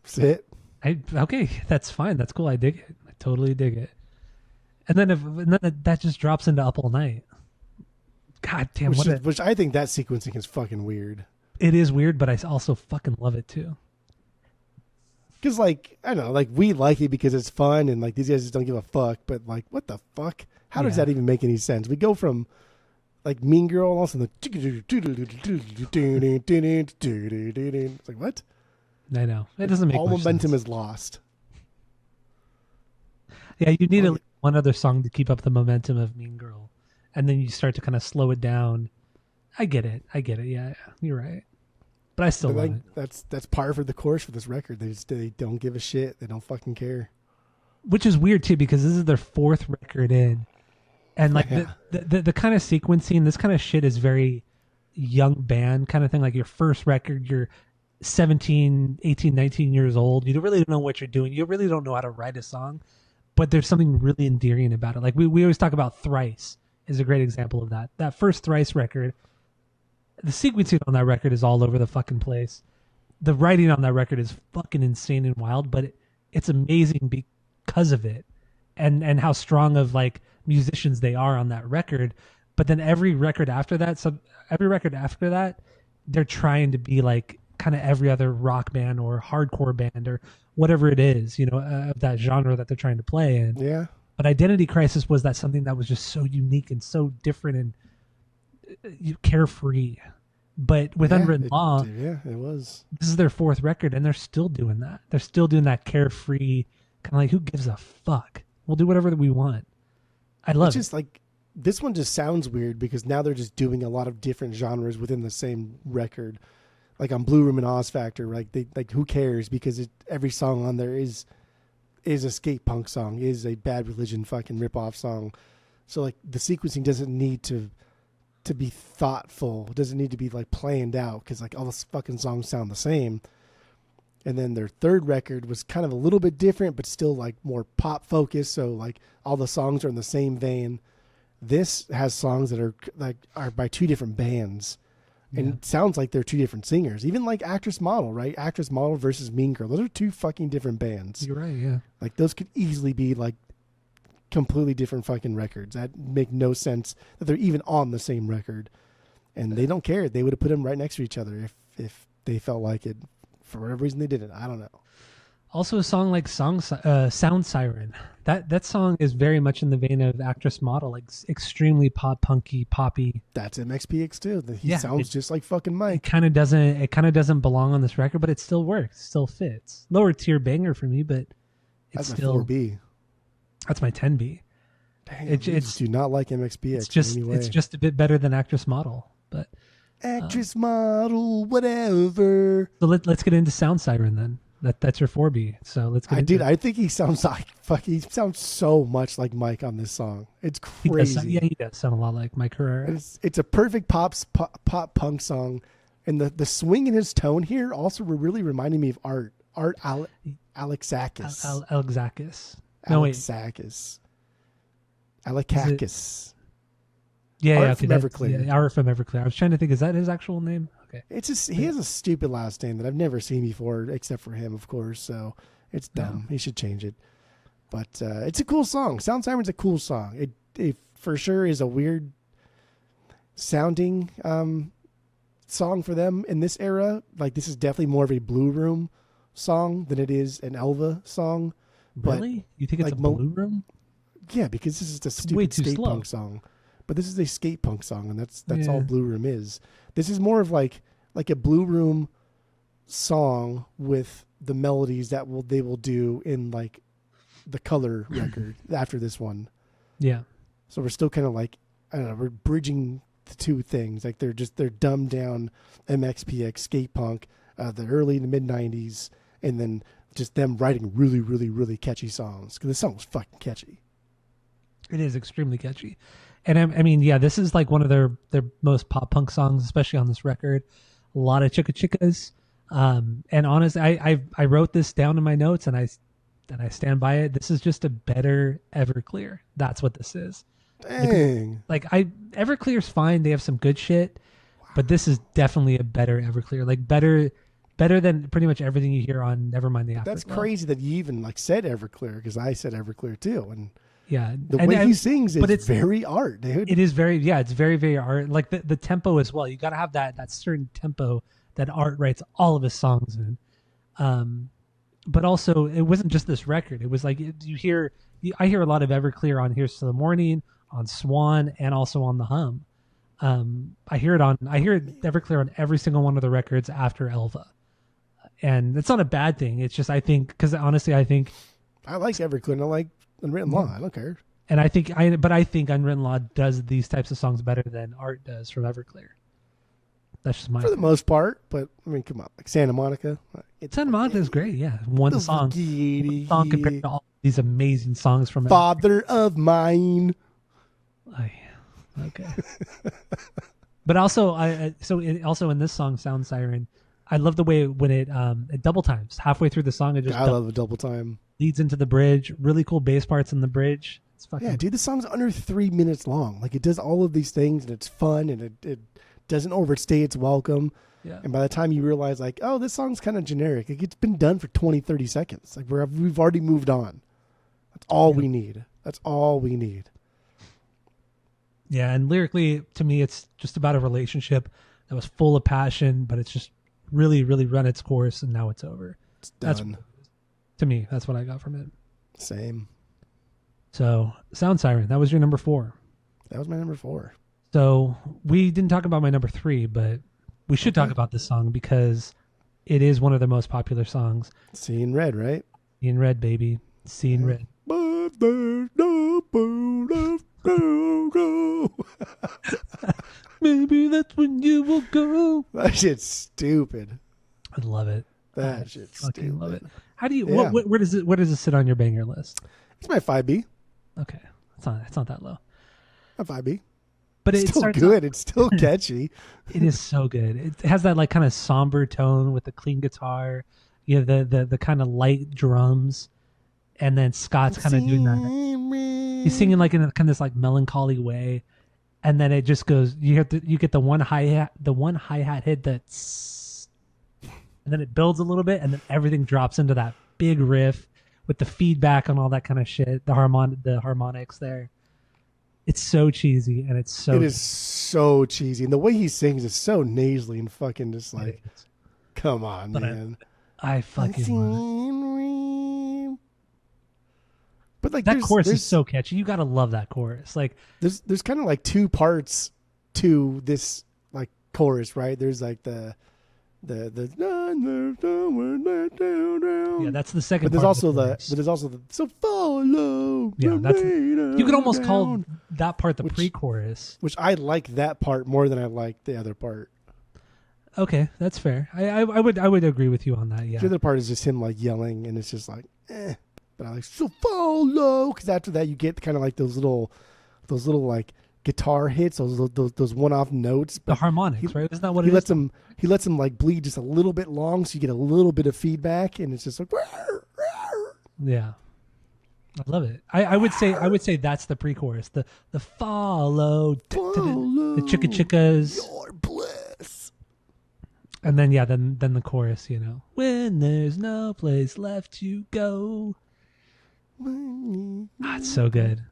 That's it. Okay, that's fine. That's cool. I dig it. I totally dig it. And then that just drops into Up All Night. God damn, which I think that sequencing is fucking weird. It is weird, but I also fucking love it too. Because, like, I don't know, like, we like it because it's fun and, like, these guys just don't give a fuck. But, like, what the fuck? How does that even make any sense? We go from, like, Mean Girl and also the... It's like, what? I know. It doesn't make all much momentum sense. is lost. Yeah, you need at least one other song to keep up the momentum of Mean Girl. And then you start to kind of slow it down. I get it. Yeah, you're right. But I still love it. That's par for the course for this record. They don't give a shit. They don't fucking care. Which is weird too, because this is their fourth record in. And like the kind of sequencing, this kind of shit is very young band kind of thing. Like your first record, you're 17, 18, 19 years old. You really don't know what you're doing. You really don't know how to write a song. But there's something really endearing about it. Like we always talk about Thrice is a great example of that. That first Thrice record, the sequencing on that record is all over the fucking place. The writing on that record is fucking insane and wild, but it's amazing because of it and how strong of like musicians they are on that record. But then every record after that, they're trying to be like kind of every other rock band or hardcore band or whatever it is, of that genre that they're trying to play in. Yeah. But Identity Crisis was that something that was just so unique and so different and carefree. But with Unwritten Law, it was. This is their fourth record, and they're still doing that. They're still doing that carefree kind of like, who gives a fuck? We'll do whatever that we want. I love it. Just like this one just sounds weird because now they're just doing a lot of different genres within the same record. Like on Blue Room and Oz Factor, like who cares? Because every song on there is a skate punk song, is a Bad Religion fucking ripoff song. So like the sequencing doesn't need to be thoughtful. It doesn't need to be like planned out because like all the fucking songs sound the same. And then their third record was kind of a little bit different, but still like more pop focused. So like all the songs are in the same vein. This has songs that are by two different bands. And it sounds like they're two different singers. Even like Actress Model, right? Actress Model versus Mean Girl. Those are two fucking different bands. You're right, yeah. Like those could easily be like completely different fucking records. That make no sense that they're even on the same record. And they don't care. They would have put them right next to each other if they felt like it. For whatever reason they didn't. I don't know. Also a song like Sound Siren. That song is very much in the vein of Actress Model, like extremely pop punky, poppy. That's MXPX too. He sounds just like fucking Mike. It kind of doesn't belong on this record, but it still works, still fits. Lower tier banger for me, but it's that's still my 4B. That's my 10B. Damn, you just do not like MXPX. It's just a bit better than Actress Model, but Actress Model, whatever. So let's get into Sound Siren then. That's your 4B. So let's get into it. I think he sounds like he sounds so much like Mike on this song. It's crazy. He does sound a lot like Mike Herrera. It's a perfect pop punk song, and the swing in his tone here also really reminding me of Art Alexakis. Alexakis. No, wait. Alexakis. Yeah, Art from Everclear. Yeah, Art from Everclear. I was trying to think, is that his actual name? Okay. It's just he has a stupid last name that I've never seen before, except for him, of course. So it's dumb. He should change it. But it's a cool song. Sound Siren's a cool song. It for sure is a weird sounding song for them in this era. Like this is definitely more of a Blue Room song than it is an Elva song. Really? You think it's like a Blue Room? Yeah, because this is a stupid skate punk song. But this is a skate punk song, and that's all Blue Room is. This is more of like a Blue Room song with the melodies that they will do in like the color record after this one. Yeah. So we're still kind of like, I don't know, we're bridging the two things. Like they're dumbed down MXPX skate punk, the early to mid 90s, and then just them writing really, really, really catchy songs. Because the song was fucking catchy. It is extremely catchy. And I mean, yeah, this is like one of their most pop punk songs, especially on this record. A lot of chicka chickas. And honestly, I wrote this down in my notes and I stand by it. This is just a better Everclear. That's what this is. Dang. Everclear's fine. They have some good shit, but this is definitely a better Everclear. Like better than pretty much everything you hear on Nevermind the Afterglow. That's crazy that you even like said Everclear, because I said Everclear too. And yeah, the way he sings is very art, dude. It is very, yeah, it's very, very art. Like the tempo as well. You got to have that certain tempo that Art writes all of his songs in. But also, it wasn't just this record. It was like I hear a lot of Everclear on Here's to the Morning, on Swan, and also on The Hum. I hear Everclear on every single one of the records after Elva, and it's not a bad thing. It's just I think honestly I like Everclear and I like Unwritten Law. I don't care. And I think Unwritten Law does these types of songs better than Art does from Everclear. That's just my for the most part, but I mean, come on, like Santa Monica. Santa Monica is great, yeah. One song compared to all these amazing songs from Father of Mine. Okay. But also, also in this song, Sound Siren, I love the way when it double times halfway through the song. I love a double time. Leads into the bridge. Really cool bass parts in the bridge. It's fucking dude. The song's under 3 minutes long. Like it does all of these things, and it's fun, and it doesn't overstay its welcome. Yeah. And by the time you realize, like, oh, this song's kind of generic. Like, it's been done for 20, 30 seconds. Like we've already moved on. That's all we need. That's all we need. Yeah, and lyrically, to me, it's just about a relationship that was full of passion, but it's just really, really run its course, and now it's over. It's done. To me, that's what I got from it. Same. So, Sound Siren, that was your number 4. That was my number 4. So, we didn't talk about my number 3, but we should talk about this song because it is one of the most popular songs. Seeing Red, right? Seeing Red, baby. Seeing Red. But there's no food left to go. Maybe that's when you will go. That shit's stupid. I love it. That shit's stupid. Love it. How do you? Yeah. Where does it sit on your banger list? It's my 5B. Okay, it's not that low. A 5B. But it's still good. It's still catchy. It is so good. It has that like kind of somber tone with the clean guitar. You know, the kind of light drums, and then Scott's kind of doing that. He's singing like in a kind of this like melancholy way, and then it just goes. You get the one hi-hat hit that's, and then it builds a little bit, and then everything drops into that big riff with the feedback and all that kind of shit. The harmonics there. It's so cheesy, and it is so cheesy, and the way he sings is so nasally and fucking just like, come on, but man. I fucking love it. But like that chorus is so catchy. You gotta love that chorus. Like there's kind of like two parts to this like chorus, right? There's like the yeah, that's the second. But there's part also the so follow. Yeah, you could almost call that part the pre-chorus. Which I like that part more than I like the other part. Okay, that's fair. I would agree with you on that. Yeah. The other part is just him like yelling, and it's just like, eh. But I like so follow, because after that you get kind of like those little like guitar hits, those one-off notes. The harmonics, right? Isn't that what he lets them? He lets them like bleed just a little bit long, so you get a little bit of feedback, and it's just like, yeah. I love it. I would say that's the pre-chorus. The follow the chicka chickas. Your bliss. And then then the chorus, you know, when there's no place left to go. It's so good.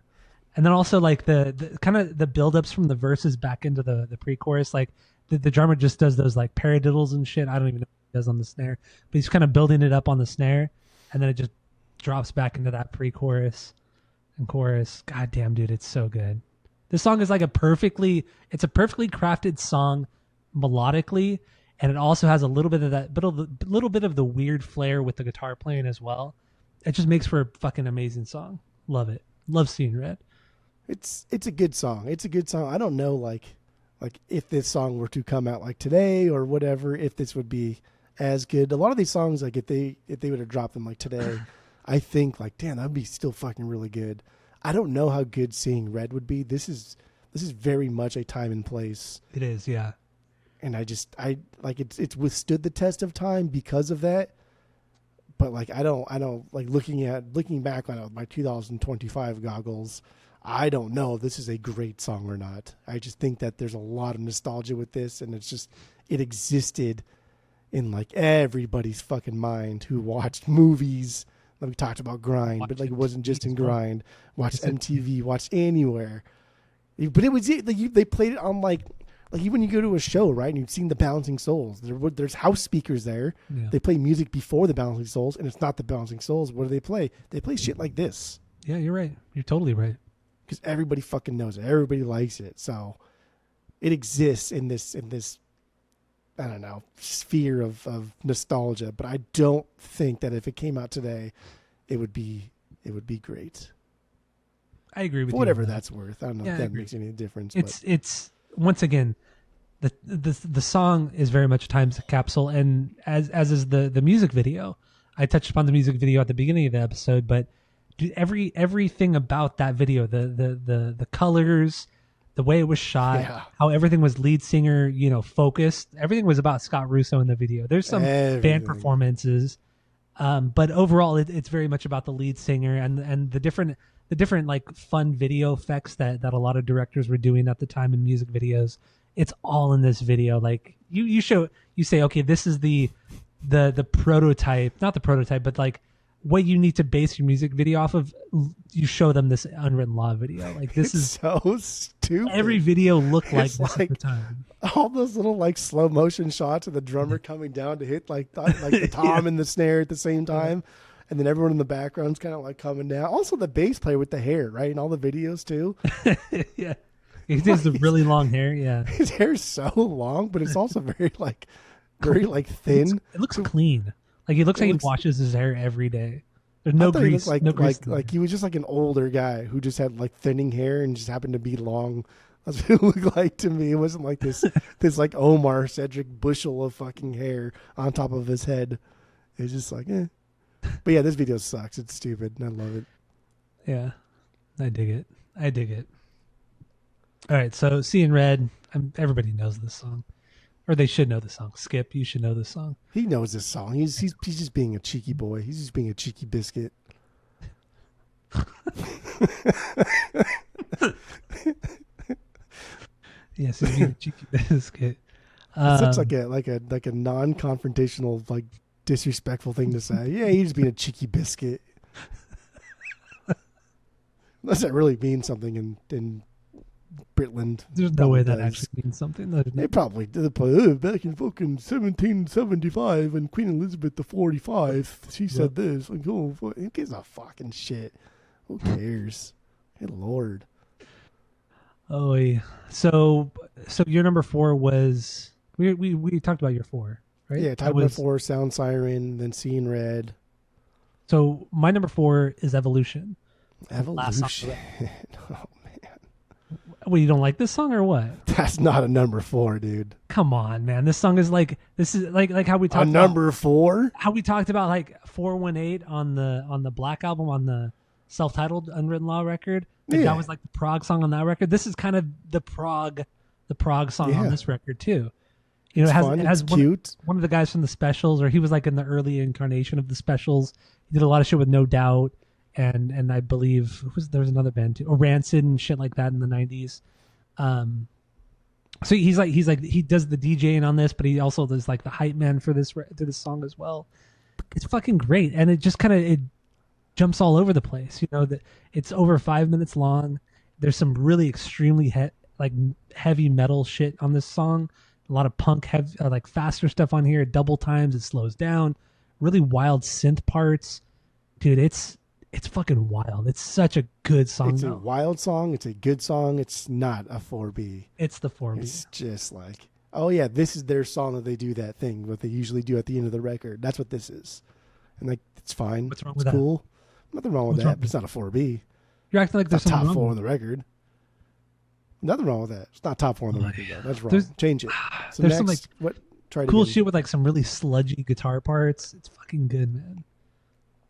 And then also like the kind of the buildups from the verses back into the pre-chorus, like the drummer just does those like paradiddles and shit. I don't even know what he does on the snare, but he's kind of building it up on the snare, and then it just drops back into that pre-chorus and chorus. God damn, dude, it's so good. This song is like a perfectly crafted song melodically, and it also has a little bit of that little bit of the weird flair with the guitar playing as well. it just makes for a fucking amazing song. Love it. Love Seeing Red. It's a good song. It's a good song. I don't know like if this song were to come out like today or whatever, if this would be as good. A lot of these songs, like if they would have dropped them like today, I think like, damn, that'd be still fucking really good. I don't know how good Seeing Red would be. This is very much a time and place. It is, yeah. And I like it's withstood the test of time because of that. But like I don't like looking back on it with my 2025 goggles, I don't know if this is a great song or not. I just think that there's a lot of nostalgia with this, and it existed in like everybody's fucking mind who watched movies. Like we talked about Grind, but like it wasn't just in Grind. Watched MTV, watched anywhere. But it was like they played it on like even when you go to a show, right, and you've seen the Bouncing Souls, there's house speakers there. Yeah. They play music before the Bouncing Souls, and it's not the Bouncing Souls. What do they play? They play shit like this. Yeah, you're right. You're totally right. Because everybody fucking knows it. Everybody likes it. So it exists in this I don't know, sphere of nostalgia. But I don't think that if it came out today, it would be great. I agree with you. Whatever that's worth. I don't know if that makes any difference. It's once again, the song is very much a time capsule, and as is the music video. I touched upon the music video at the beginning of the episode, but dude, everything about that video, the colors, the way it was shot, how everything was lead singer, focused. Everything was about Scott Russo in the video. There's some band performances, but overall, it's very much about the lead singer and the different like fun video effects that a lot of directors were doing at the time in music videos. It's all in this video. Like you say, okay, this is the prototype, not the prototype, but like what you need to base your music video off of. You show them this Unwritten Law video. Like this is so stupid. Every video looked like this at the time. All those little like slow motion shots of the drummer coming down to hit like the tom and the snare at the same time. And then everyone in the background's kind of like coming down. Also the bass player with the hair, right? In all the videos too. Yeah. He has the really long hair. Yeah. His hair's so long, but it's also very thin. It looks clean. Like he looks like he washes his hair every day. There's no grease. Like he was just like an older guy who just had like thinning hair and just happened to be long. That's what it looked like to me. It wasn't like this like Omar Cedric bushel of fucking hair on top of his head. It was just like, eh. But yeah, this video sucks. It's stupid. And I love it. Yeah, I dig it. All right, so Seeing Red. Everybody knows this song, or they should know the song. Skip, you should know this song. He knows this song. He's just being a cheeky boy. He's just being a cheeky biscuit. Yes, he's being a cheeky biscuit. It's such like a non-confrontational, like disrespectful thing to say. Yeah, he's just being a cheeky biscuit. Unless that really means something in Britland. There's no way that actually means something. They probably did. Back in fucking 1775 when Queen Elizabeth the 45, she said this. Like, oh, who gives a fucking shit? Who cares? Good Lord. Oh, yeah. So your number 4 was we talked about your 4, right? Yeah, talked about 4, Sound Siren, then Seeing Red. So my number 4 is Evolution. Evolution. Oh, well, you don't like this song or what? That's not a number 4, dude. Come on, man. This song is like how we talked about number 4. How we talked about like 418 on the Black album on the self-titled Unwritten Law record. Like that was like the prog song on that record. This is kind of the prog song on this record too. It has cute. One of the guys from the Specials, or he was like in the early incarnation of the Specials. He did a lot of shit with No Doubt. And I believe there was another band too, or Rancid and shit like that in the 90s. So he does the DJing on this, but he also does like the hype man for this song as well. It's fucking great, and it just kind of it jumps all over the place. That it's over 5 minutes long. There's some really extremely heavy metal shit on this song. A lot of punk like faster stuff on here. Double times, it slows down. Really wild synth parts, dude. It's fucking wild. It's such a good song. It's a wild song. It's a good song. It's not a 4B. It's the 4B. It's just like, oh yeah, this is their song that they do that thing, what they usually do at the end of the record. That's what this is. And like, it's fine. What's wrong with that? Cool. Nothing wrong with What's that, wrong? but it's not a 4B. You're acting like It's there's not something top wrong 4 with on the record. Nothing wrong with that. It's not top 4 on the record, though. That's wrong. There's- Change it. So there's next, some, like, what? Try it cool again. shit with like some really sludgy guitar parts. It's fucking good, man.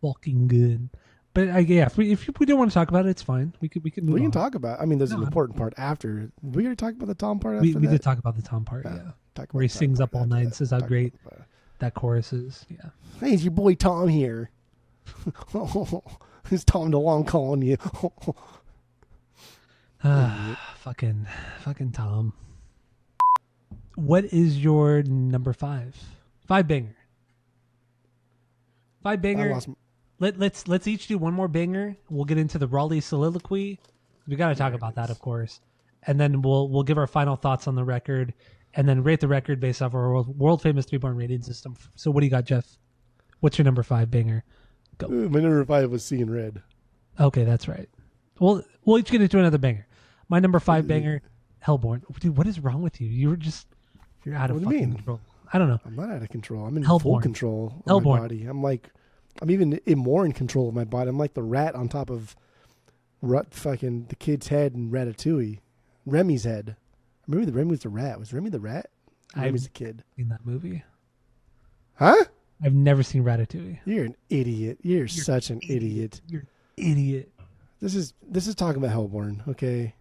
Fucking good. But yeah, if we don't want to talk about it, it's fine. We can move We can on. talk about. I mean, there's No, an important part after. We already talked about the Tom part. After We that? did talk about the Tom part, yeah. Talk Where he about the Tom sings part up all after night and that. says how Talk great about that chorus is. Yeah. Hey, it's your boy Tom here. It's Tom DeLong calling you. Fucking Tom. What is your number 5? 5 banger. 5 I banger. lost. Let's each do one more banger. We'll get into the Raleigh soliloquy. We got to talk about that, of course, and then we'll give our final thoughts on the record, and then rate the record based off our world famous 3-point rating system. So, what do you got, Jeff? What's your number 5 banger? Go. My number 5 was Seeing Red. Okay, that's right. We'll each get into another banger. My number 5 banger, Hellborn. Dude, what is wrong with you? You're out of What do you fucking mean? control. I don't know. I'm not out of control. I'm in Hellborn. full control of Hellborn. my body. I'm even more in control of my body. I'm like the rat on top of fucking the kid's head in Ratatouille. Remy's head. Maybe Remy was the rat. Was Remy the rat? Remy's the kid. Seen that movie? Huh? I've never seen Ratatouille. You're an idiot. You're such an idiot. You're an idiot. This is talking about Hellborn, okay?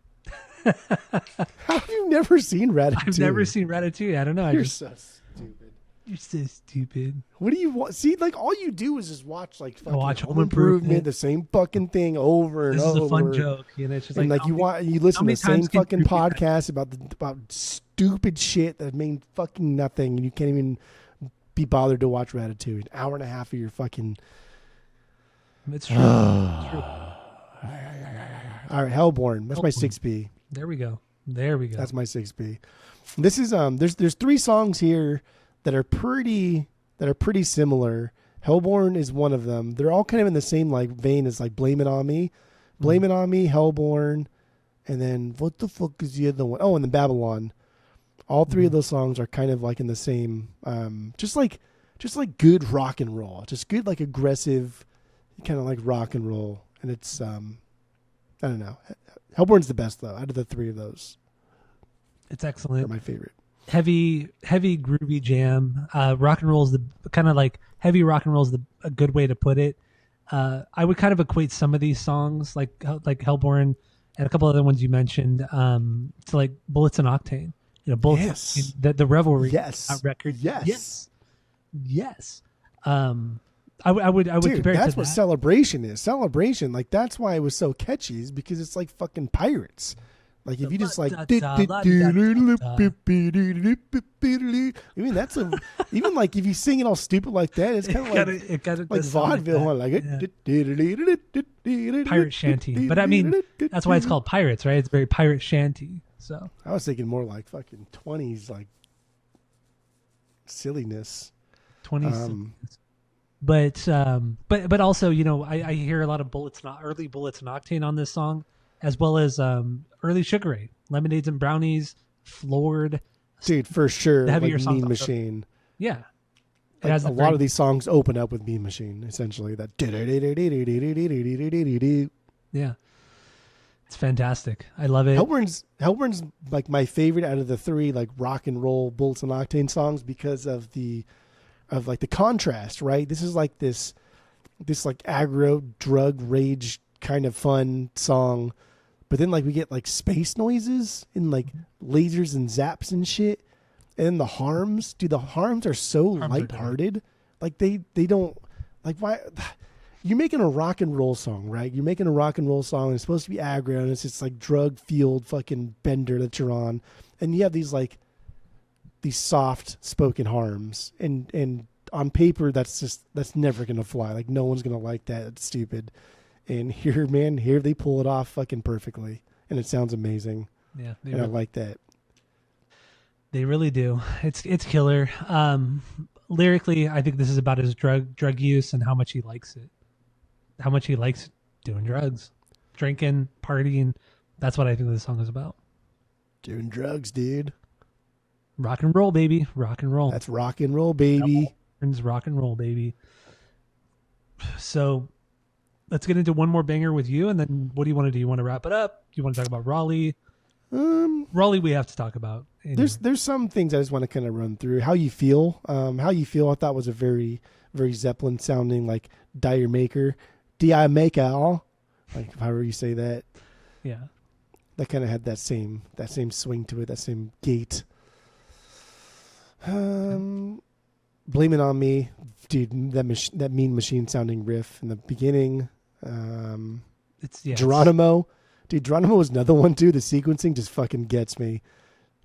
How have you never seen Ratatouille? I've never seen Ratatouille. I don't know. You're so stupid. You're so stupid. What do you want? See, like all you do is just watch like fucking Watch Home Home Improvement. Improvement, the same fucking thing over and This over. is a fun joke. You know, it's just And like you listen to many the same times can fucking you repeat that? podcast about stupid shit that mean fucking nothing, and you can't even be bothered to watch Ratatouille. An hour and a half of your fucking. It's true. It's true. All right, Hellborn. That's my Hellborn. 6B. There we go. That's my 6B. This is there's 3 songs here that are pretty similar. Hellborn is one of them. They're all kind of in the same like vein as like Blame It On Me. Blame It On Me, Hellborn, and then what the fuck is the other one? Oh, and then Babylon. All 3 of those songs are kind of like in the same just like good rock and roll. Just good like aggressive kind of like rock and roll. And it's I don't know. Hellborn's the best though. Out of the 3 of those, It's they're excellent. my favorite. Heavy groovy jam. Rock and roll is the kind of like heavy rock and roll is a good way to put it. I would kind of equate some of these songs like Hellborn and a couple other ones you mentioned to like Bullets and Octane. You know, Bullets. Yes. The Revelry. Yes. Record. Yes. Yes. I would Dude, compare it that's to what that. Celebration is. Celebration, like that's why it was so catchy, is because it's like fucking pirates. Like if you just like, I mean that's a even like if you sing it all stupid like that, it's kind of like like vaudeville, like pirate shanty. But I mean, that's why it's called pirates, right? It's very pirate shanty. So I was thinking more like fucking 20s, like silliness. 20s. But also, you know, I hear a lot of early Bullets and Octane on this song, as well as early Sugar Ray, Lemonades and Brownies, Floored. Dude, for sure. The heavier Like songs Mean also. Machine. Yeah. It Like has a lot of these songs open up with Mean Machine, essentially. That Yeah. It's fantastic. I love it. Hellborn's like my favorite out of the 3 like rock and roll Bullets and Octane songs because of the contrast, right? This is like this like aggro drug rage kind of fun song, but then like we get like space noises and like lasers and zaps and shit, and then the harms, dude, the harms are so lighthearted. Like they don't like why. You're making a rock and roll song, right? You're making a rock and roll song. And it's supposed to be aggro, and it's just like drug fueled fucking bender that you're on, and you have these soft spoken harms, and on paper that's never gonna fly. Like no one's gonna like that. It's stupid. And here they pull it off fucking perfectly, and it sounds amazing. Yeah, I like that. They really do. It's killer. Lyrically, I think this is about his drug use and how much he likes it. How much he likes doing drugs, drinking, partying. That's what I think this song is about. Doing drugs, dude. Rock and roll, baby. Rock and roll. That's rock and roll, baby. It's rock and roll, baby. So let's get into one more banger with you, and then what do you want to do? You want to wrap it up? Do you want to talk about Raleigh? Raleigh, we have to talk about. Anyway. There's some things I just want to kind of run through. How you feel? How you feel? I thought was a very very Zeppelin sounding, like Dire Maker, Di Maker, like however you say that. Yeah, that kind of had that same swing to it, that same gait. Blame It On Me, dude. That Mean Machine sounding riff in the beginning. Geronimo. Dude, Geronimo was another one too. The sequencing just fucking gets me.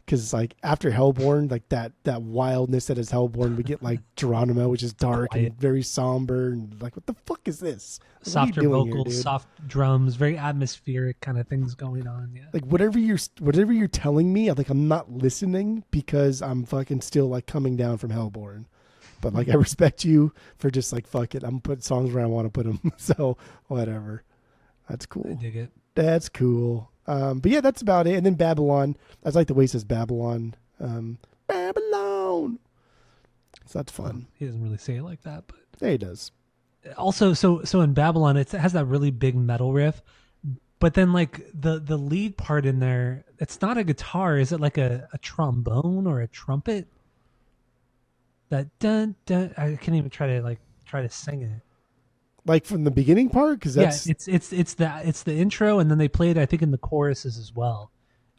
Because like after Hellborn, like that wildness that is Hellborn, we get like Geronimo, which is dark and very somber, and like what the fuck is this? Softer vocals, soft drums, very atmospheric kind of things going on. Yeah. Like whatever you're telling me, I'm not listening because I'm fucking still like coming down from Hellborn. But like I respect you for just like fuck it. I'm putting songs where I want to put them. So whatever. That's cool. I dig it. That's cool. But yeah, that's about it. And then Babylon. I like the way he says Babylon. Babylon. So that's fun. He doesn't really say it like that, but yeah, he does. Also, so in Babylon, it has that really big metal riff, but then like the lead part in there, it's not a guitar. Is it like a trombone or a trumpet? That dun dun. I can't even try to sing it. Like from the beginning part, because that's it's the intro, and then they play it I think in the choruses as well.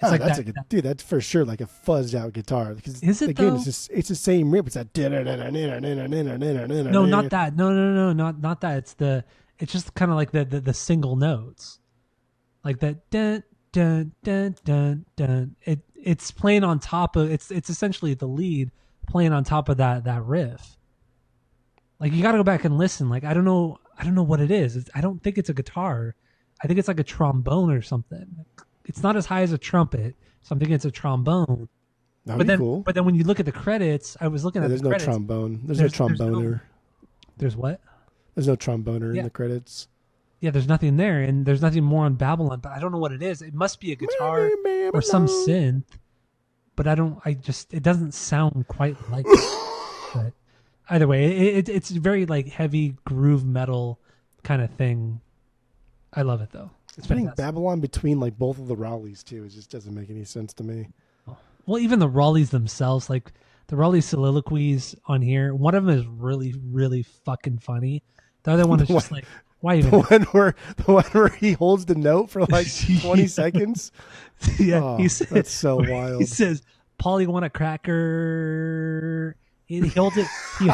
It's like dude, that's for sure like a fuzzed out guitar. Because is it again? Though? It's the same rip. It's that. No, not that. No, not that. It's just kind of like the single notes, like that dun dun dun dun dun. It's playing on top of it's essentially the lead playing on top of that riff. Like you got to go back and listen. Like I don't know what it is. I don't think it's a guitar. I think it's like a trombone or something. It's not as high as a trumpet, so I'm thinking it's a trombone. That'd be cool. But then when you look at the credits, I was looking at the credits. There's no trombone. There's no tromboner. There's what? There's no tromboner in the credits. Yeah, there's nothing there, and there's nothing more on Babylon, but I don't know what it is. It must be a guitar or some synth, but it doesn't sound quite like it. But either way, it's very like heavy groove metal kind of thing. I love it though. It's putting Babylon between like both of the Raleighs too. It just doesn't make any sense to me. Well, even the Raleighs themselves, like the Raleigh soliloquies on here, one of them is really, really fucking funny. The other one is just like, why even? The one where he holds the note for like 20 seconds. Yeah, he says, that's so wild. He says, "Polly want a cracker." He holds it. He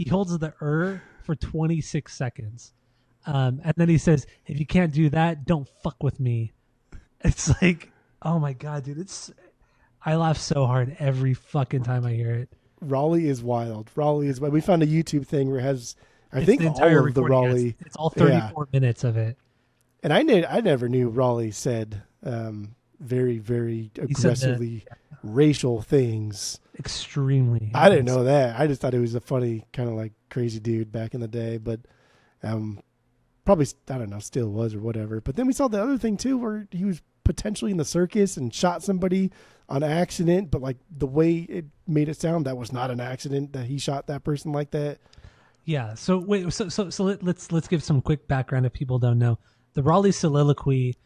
holds the for 26 seconds. And then he says, "If you can't do that, don't fuck with me." It's like, oh my god, dude! I laugh so hard every fucking time I hear it. Raleigh is wild. We found a YouTube thing where it has, I think, all of the Raleigh. It's all 34 minutes of it. And I never knew Raleigh said very, very aggressively racial things. Extremely. I didn't know that. I just thought he was a funny kind of like crazy dude back in the day, but. Probably, I don't know, still was or whatever. But then we saw the other thing too, where he was potentially in the circus and shot somebody on accident. But like the way it made it sound, that was not an accident that he shot that person like that. Yeah. So wait. So let's give some quick background if people don't know. The Raleigh soliloquy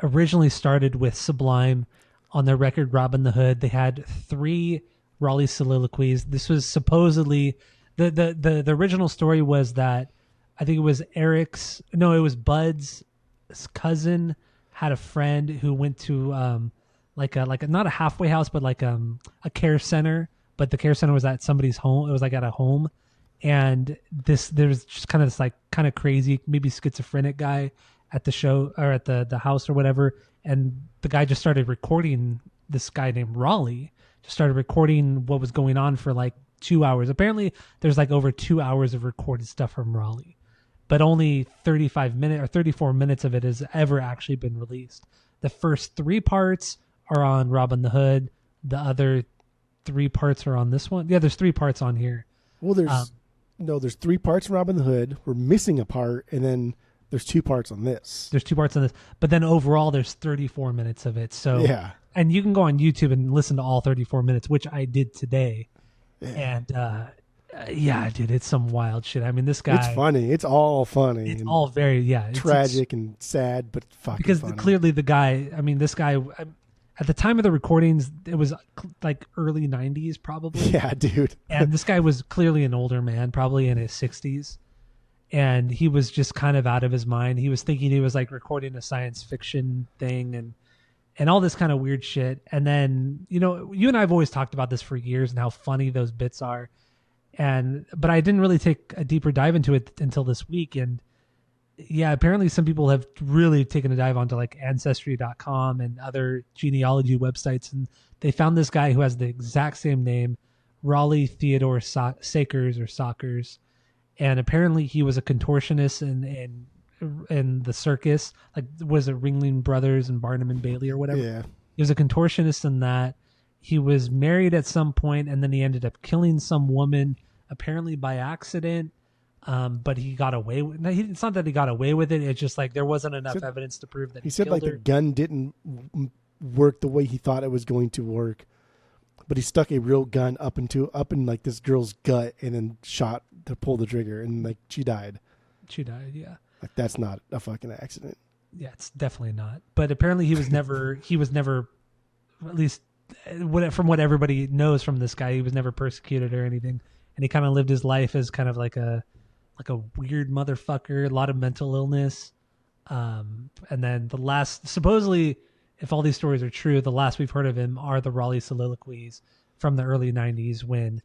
originally started with Sublime on their record Robin the Hood. They had 3 Raleigh soliloquies. This was supposedly the original story was that. I think it was Bud's cousin had a friend who went to like not a halfway house, but like a care center. But the care center was at somebody's home. It was like at a home, and there was just kind of this like kind of crazy, maybe schizophrenic guy at the show or at the house or whatever. And the guy just started recording this guy named Raleigh. Just started recording what was going on for like 2 hours. Apparently, there's like over 2 hours of recorded stuff from Raleigh. But only 35 minutes or 34 minutes of it has ever actually been released. The first 3 parts are on Robin the Hood. The other 3 parts are on this one. Yeah, there's 3 parts on here. Well, there's 3 parts in Robin the Hood. We're missing a part, and then there's 2 parts on this. There's 2 parts on this, but then overall there's 34 minutes of it. So yeah, and you can go on YouTube and listen to all 34 minutes, which I did today. Yeah. And Yeah, dude, it's some wild shit. I mean, this It's guy, funny. It's all funny. it's and all very, yeah, tragic and sad, but fucking because funny. clearly the guy, I mean, this guy, at the time of the recordings, it was like early 90s probably. Yeah, dude. And this guy was clearly an older man, probably in his 60s. And he was just kind of out of his mind. He was thinking he was like recording a science fiction thing and all this kind of weird shit. And then, you know, you and I have always talked about this for years and how funny those bits are. But I didn't really take a deeper dive into it until this week. And yeah, apparently some people have really taken a dive onto like ancestry.com and other genealogy websites. And they found this guy who has the exact same name, Raleigh Theodore Sakers or Sockers. And apparently he was a contortionist in the circus, like was it Ringling Brothers and Barnum and Bailey or whatever? Yeah. He was a contortionist in that. He was married at some point, and then he ended up killing some woman, apparently by accident. But he got away with it. It's not that he got away with it. It's just like there wasn't enough evidence to prove that he said killed like her. the gun didn't work the way he thought it was going to work, but he stuck a real gun up in like this girl's gut and then shot to pull the trigger, and like she died. She died, yeah. Like that's not a fucking accident. Yeah, it's definitely not. But apparently he was never, at least from what everybody knows from this guy, he was never persecuted or anything. And he kind of lived his life as kind of like a weird motherfucker, a lot of mental illness. And then supposedly, if all these stories are true, the last we've heard of him are the Raleigh soliloquies from the early 90s when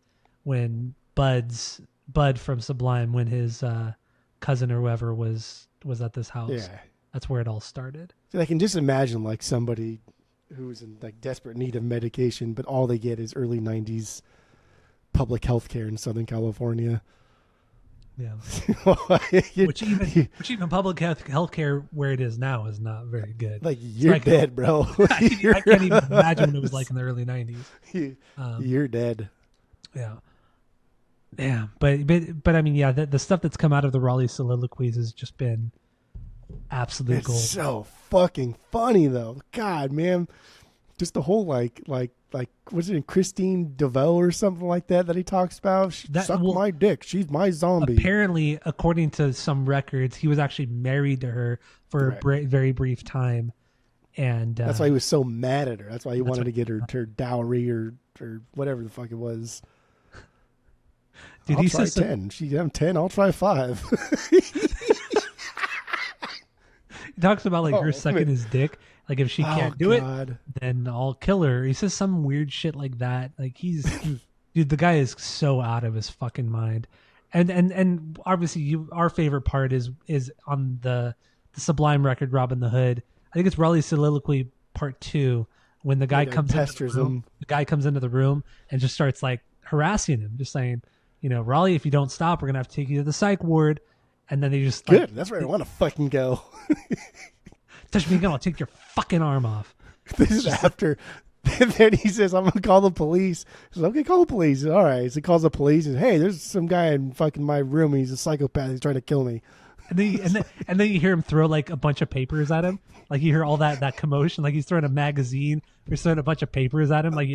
Bud from Sublime, when his cousin or whoever was at this house. Yeah. That's where it all started. So I can just imagine like somebody who's in like desperate need of medication, but all they get is early 90s public health care in Southern California. Yeah. which even public health care where it is now is not very good. Like you're dead, bro. I can't even imagine what it was like in the early 90s. You're dead. Yeah. Yeah. But I mean, yeah, the stuff that's come out of the Raleigh soliloquies has just been absolute gold. It's so fucking funny though. God, man. Just the whole like was it Christine DeVoe or something like that he talks about? Suck my dick. She's my zombie. Apparently, according to some records, he was actually married to her for a very brief time, and that's why he was so mad at her. That's why he wanted to get her dowry or whatever the fuck it was. Dude, I'll try 10. I'm 10. I'll try 5. He talks about like her sucking his dick. Like if she can't do it, then I'll kill her. He says some weird shit like that. Like dude, the guy is so out of his fucking mind. And obviously our favorite part is on the Sublime record, Robin the Hood. I think it's Raleigh's soliloquy part 2 when the guy comes into the room. The guy comes into the room and just starts like harassing him, just saying, you know, Raleigh, if you don't stop, we're gonna have to take you to the psych ward. And then they just good. That's where I want to fucking go. Touch me again, I'll take your fucking arm off. This is after. And then he says, "I'm gonna call the police." He says, "Okay, call the police." All right. So he calls the police and, "Hey, there's some guy in fucking my room. And he's a psychopath. He's trying to kill me." And then you hear him throw like a bunch of papers at him. Like you hear all that commotion. Like he's throwing a magazine. Or throwing a bunch of papers at him. Like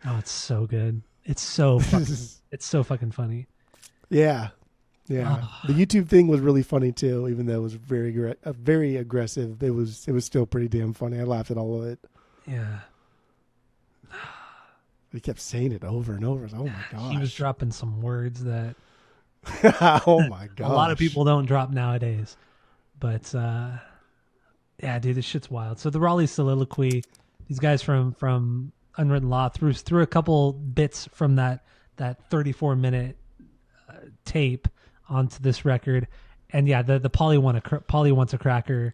oh, it's so good. It's so fucking funny. Yeah. Yeah, the YouTube thing was really funny too, even though it was very aggressive. It was still pretty damn funny. I laughed at all of it. Yeah, he kept saying it over and over. Oh my gosh, he was dropping some words that oh my god, a lot of people don't drop nowadays. But yeah, dude, this shit's wild. So the Raleigh soliloquy, these guys from Unwritten Law threw a couple bits from that 34-minute tape onto this record, and yeah, the Polly wants a cracker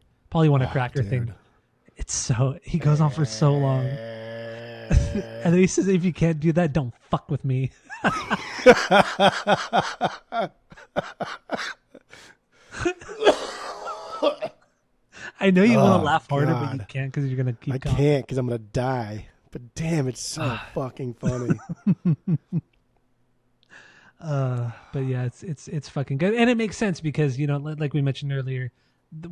thing. It's so he goes on for so long, and then he says, "If you can't do that, don't fuck with me." I know you want to laugh harder, but you can't because you're gonna keep. I can't because I'm gonna die. But damn, it's so fucking funny. But yeah, it's fucking good, and it makes sense because, you know, like we mentioned earlier,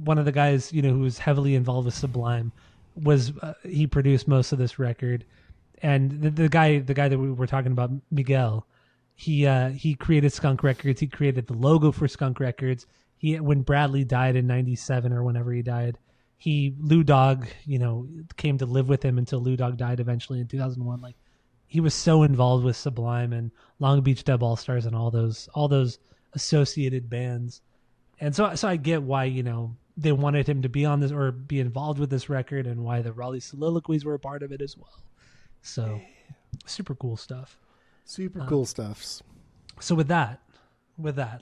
one of the guys, you know, who was heavily involved with Sublime was he produced most of this record, and the guy that we were talking about, Miguel, He created Skunk Records. He created the logo for Skunk Records. When Bradley died in '97 or whenever he died, Lou Dog, came to live with him until Lou Dog died eventually in 2001. Like, he was so involved with Sublime and Long Beach Dub All Stars and all those associated bands. And so I get why, they wanted him to be on this or be involved with this record, and why the Raleigh soliloquies were a part of it as well. So super cool stuff. Super cool stuffs. So with that,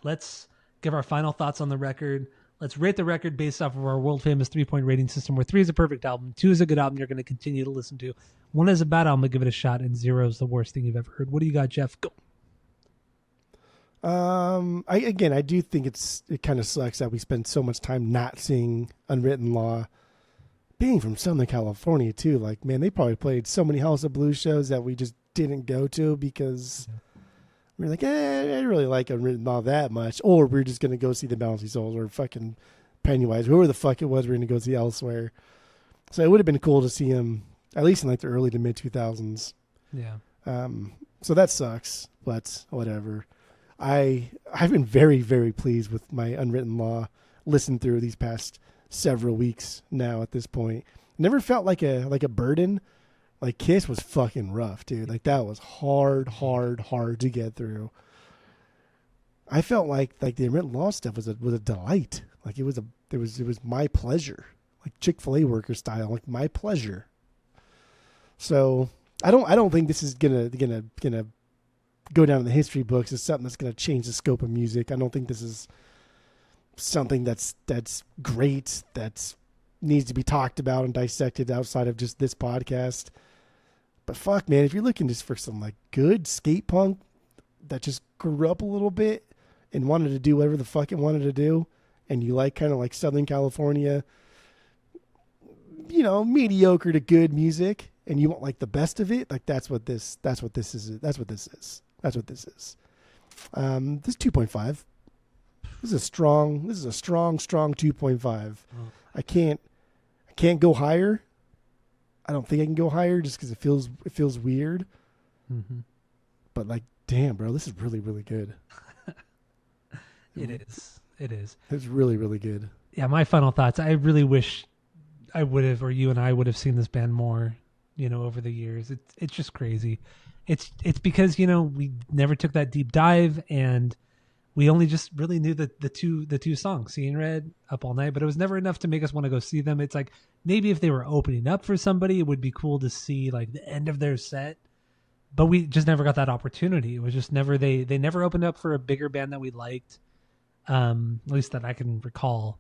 let's give our final thoughts on the record. Let's rate the record based off of our world famous 3-point rating system, where 3 is a perfect album, 2 is a good album you're going to continue to listen to, 1 is a bad album, but give it a shot, and 0 is the worst thing you've ever heard. What do you got, Jeff? Go. I do think it kind of sucks that we spend so much time not seeing Unwritten Law. Being from Southern California too, like, man, they probably played so many House of Blues shows that we just didn't go to because we're like, I didn't really like Unwritten Law that much, or we're just gonna go see the Bouncy Souls or fucking Pennywise, whoever the fuck it was, we're gonna go see elsewhere. So it would have been cool to see him at least in like the early to mid 2000s. Yeah. So that sucks, but whatever. I've been very, very pleased with my Unwritten Law listen through these past several weeks now at this point. Never felt like a burden. Like, Kiss was fucking rough, dude. Like, that was hard to get through. I felt like the Unwritten Law stuff was a delight. Like, it was my pleasure. Like Chick-fil-A worker style, like my pleasure. So I don't think this is gonna go down in the history books as something that's gonna change the scope of music. I don't think this is something that's great, that needs to be talked about and dissected outside of just this podcast. But fuck, man, if you're looking just for some like good skate punk that just grew up a little bit and wanted to do whatever the fuck it wanted to do, and you like kind of like Southern California, mediocre to good music, and you want like the best of it, like that's what this is. This 2.5. This is a strong 2.5. I can't go higher. I don't think I can go higher just because it feels weird. Mm-hmm. But like, damn, bro, this is really, really good. It is. It's really, really good. Yeah, my final thoughts. I really wish I would have, or you and I would have seen this band more, over the years. It's just crazy. It's because, we never took that deep dive, and we only just really knew the two songs, Seeing Red, Up All Night, but it was never enough to make us want to go see them. It's like, maybe if they were opening up for somebody, it would be cool to see like the end of their set, but we just never got that opportunity. It was just never, they never opened up for a bigger band that we liked, at least that I can recall.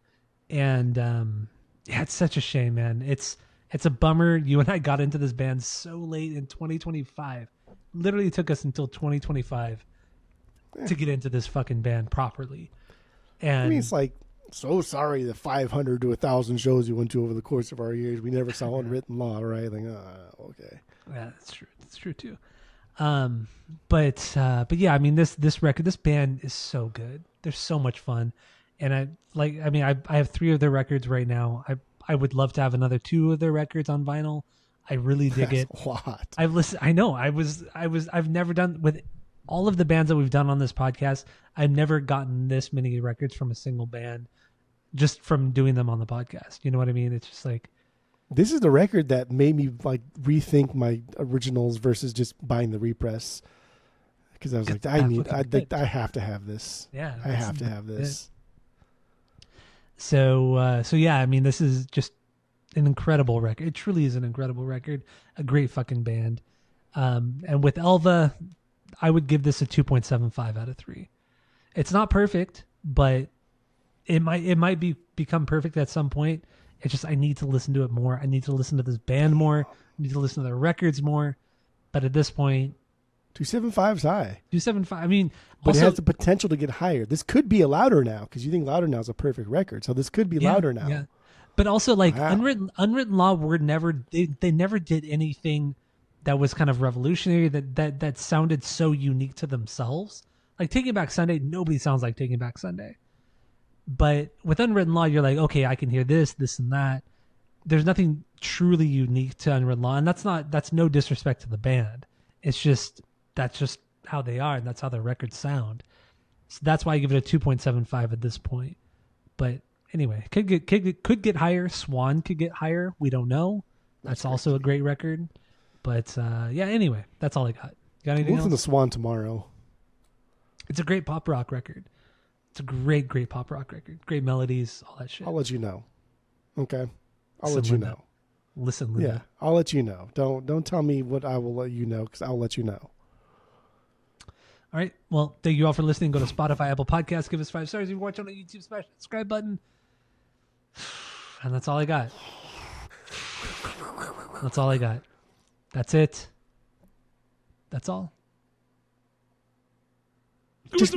And yeah, it's such a shame, man. It's a bummer. You and I got into this band so late in 2025. Literally took us until 2025 to get into this fucking band properly. And I mean, it's like, so sorry the 500 to 1,000 shows you went to over the course of our years. We never saw Unwritten Law, right? Like, okay. Yeah, that's true. That's true too. But yeah, I mean, this record, this band is so good. They're so much fun. And I have 3 of their records right now. I would love to have another 2 of their records on vinyl. I really dig it. That's a lot. I've listened. I know. I've never done, with all of the bands that we've done on this podcast, I've never gotten this many records from a single band just from doing them on the podcast. You know what I mean? It's just like, this is the record that made me like rethink my originals versus just buying the repress. Because I was like, I have to have this. Yeah, I have to have this. So yeah, I mean, this is just an incredible record. It truly is an incredible record. A great fucking band. And with Elva, I would give this a 2.75 out of 3. It's not perfect, but it might become perfect at some point. It's just, I need to listen to it more. I need to listen to this band more. I need to listen to their records more. But at this point, 275 is high. 275. I mean, but also, it has the potential to get higher. This could be a Louder Now, because you think Louder Now is a perfect record. So this could be Louder Now. Yeah. But also, like, wow. Unwritten Law were never, they never did anything that was kind of revolutionary, that sounded so unique to themselves. Like Taking Back Sunday, nobody sounds like Taking Back Sunday. But with Unwritten Law, you're like, okay, I can hear this, and that. There's nothing truly unique to Unwritten Law, and that's no disrespect to the band. It's just, that's just how they are, and that's how their records sound. So that's why I give it a 2.75 at this point. But anyway, could get higher. Swan could get higher. We don't know. That's also a great record. But yeah, anyway, that's all I got. You got anything else? Listen to Swan tomorrow. It's a great pop rock record. It's a great pop rock record. Great melodies, all that shit. I'll let you know. Okay. I'll let you know. Listen, Linda. Yeah, I'll let you know. Don't tell me what I will let you know, because I'll let you know. All right. Well, thank you all for listening. Go to Spotify, Apple Podcasts. Give us 5 stars. If you're watching on YouTube, smash the subscribe button. And that's all I got. That's all I got. That's it. That's all. Just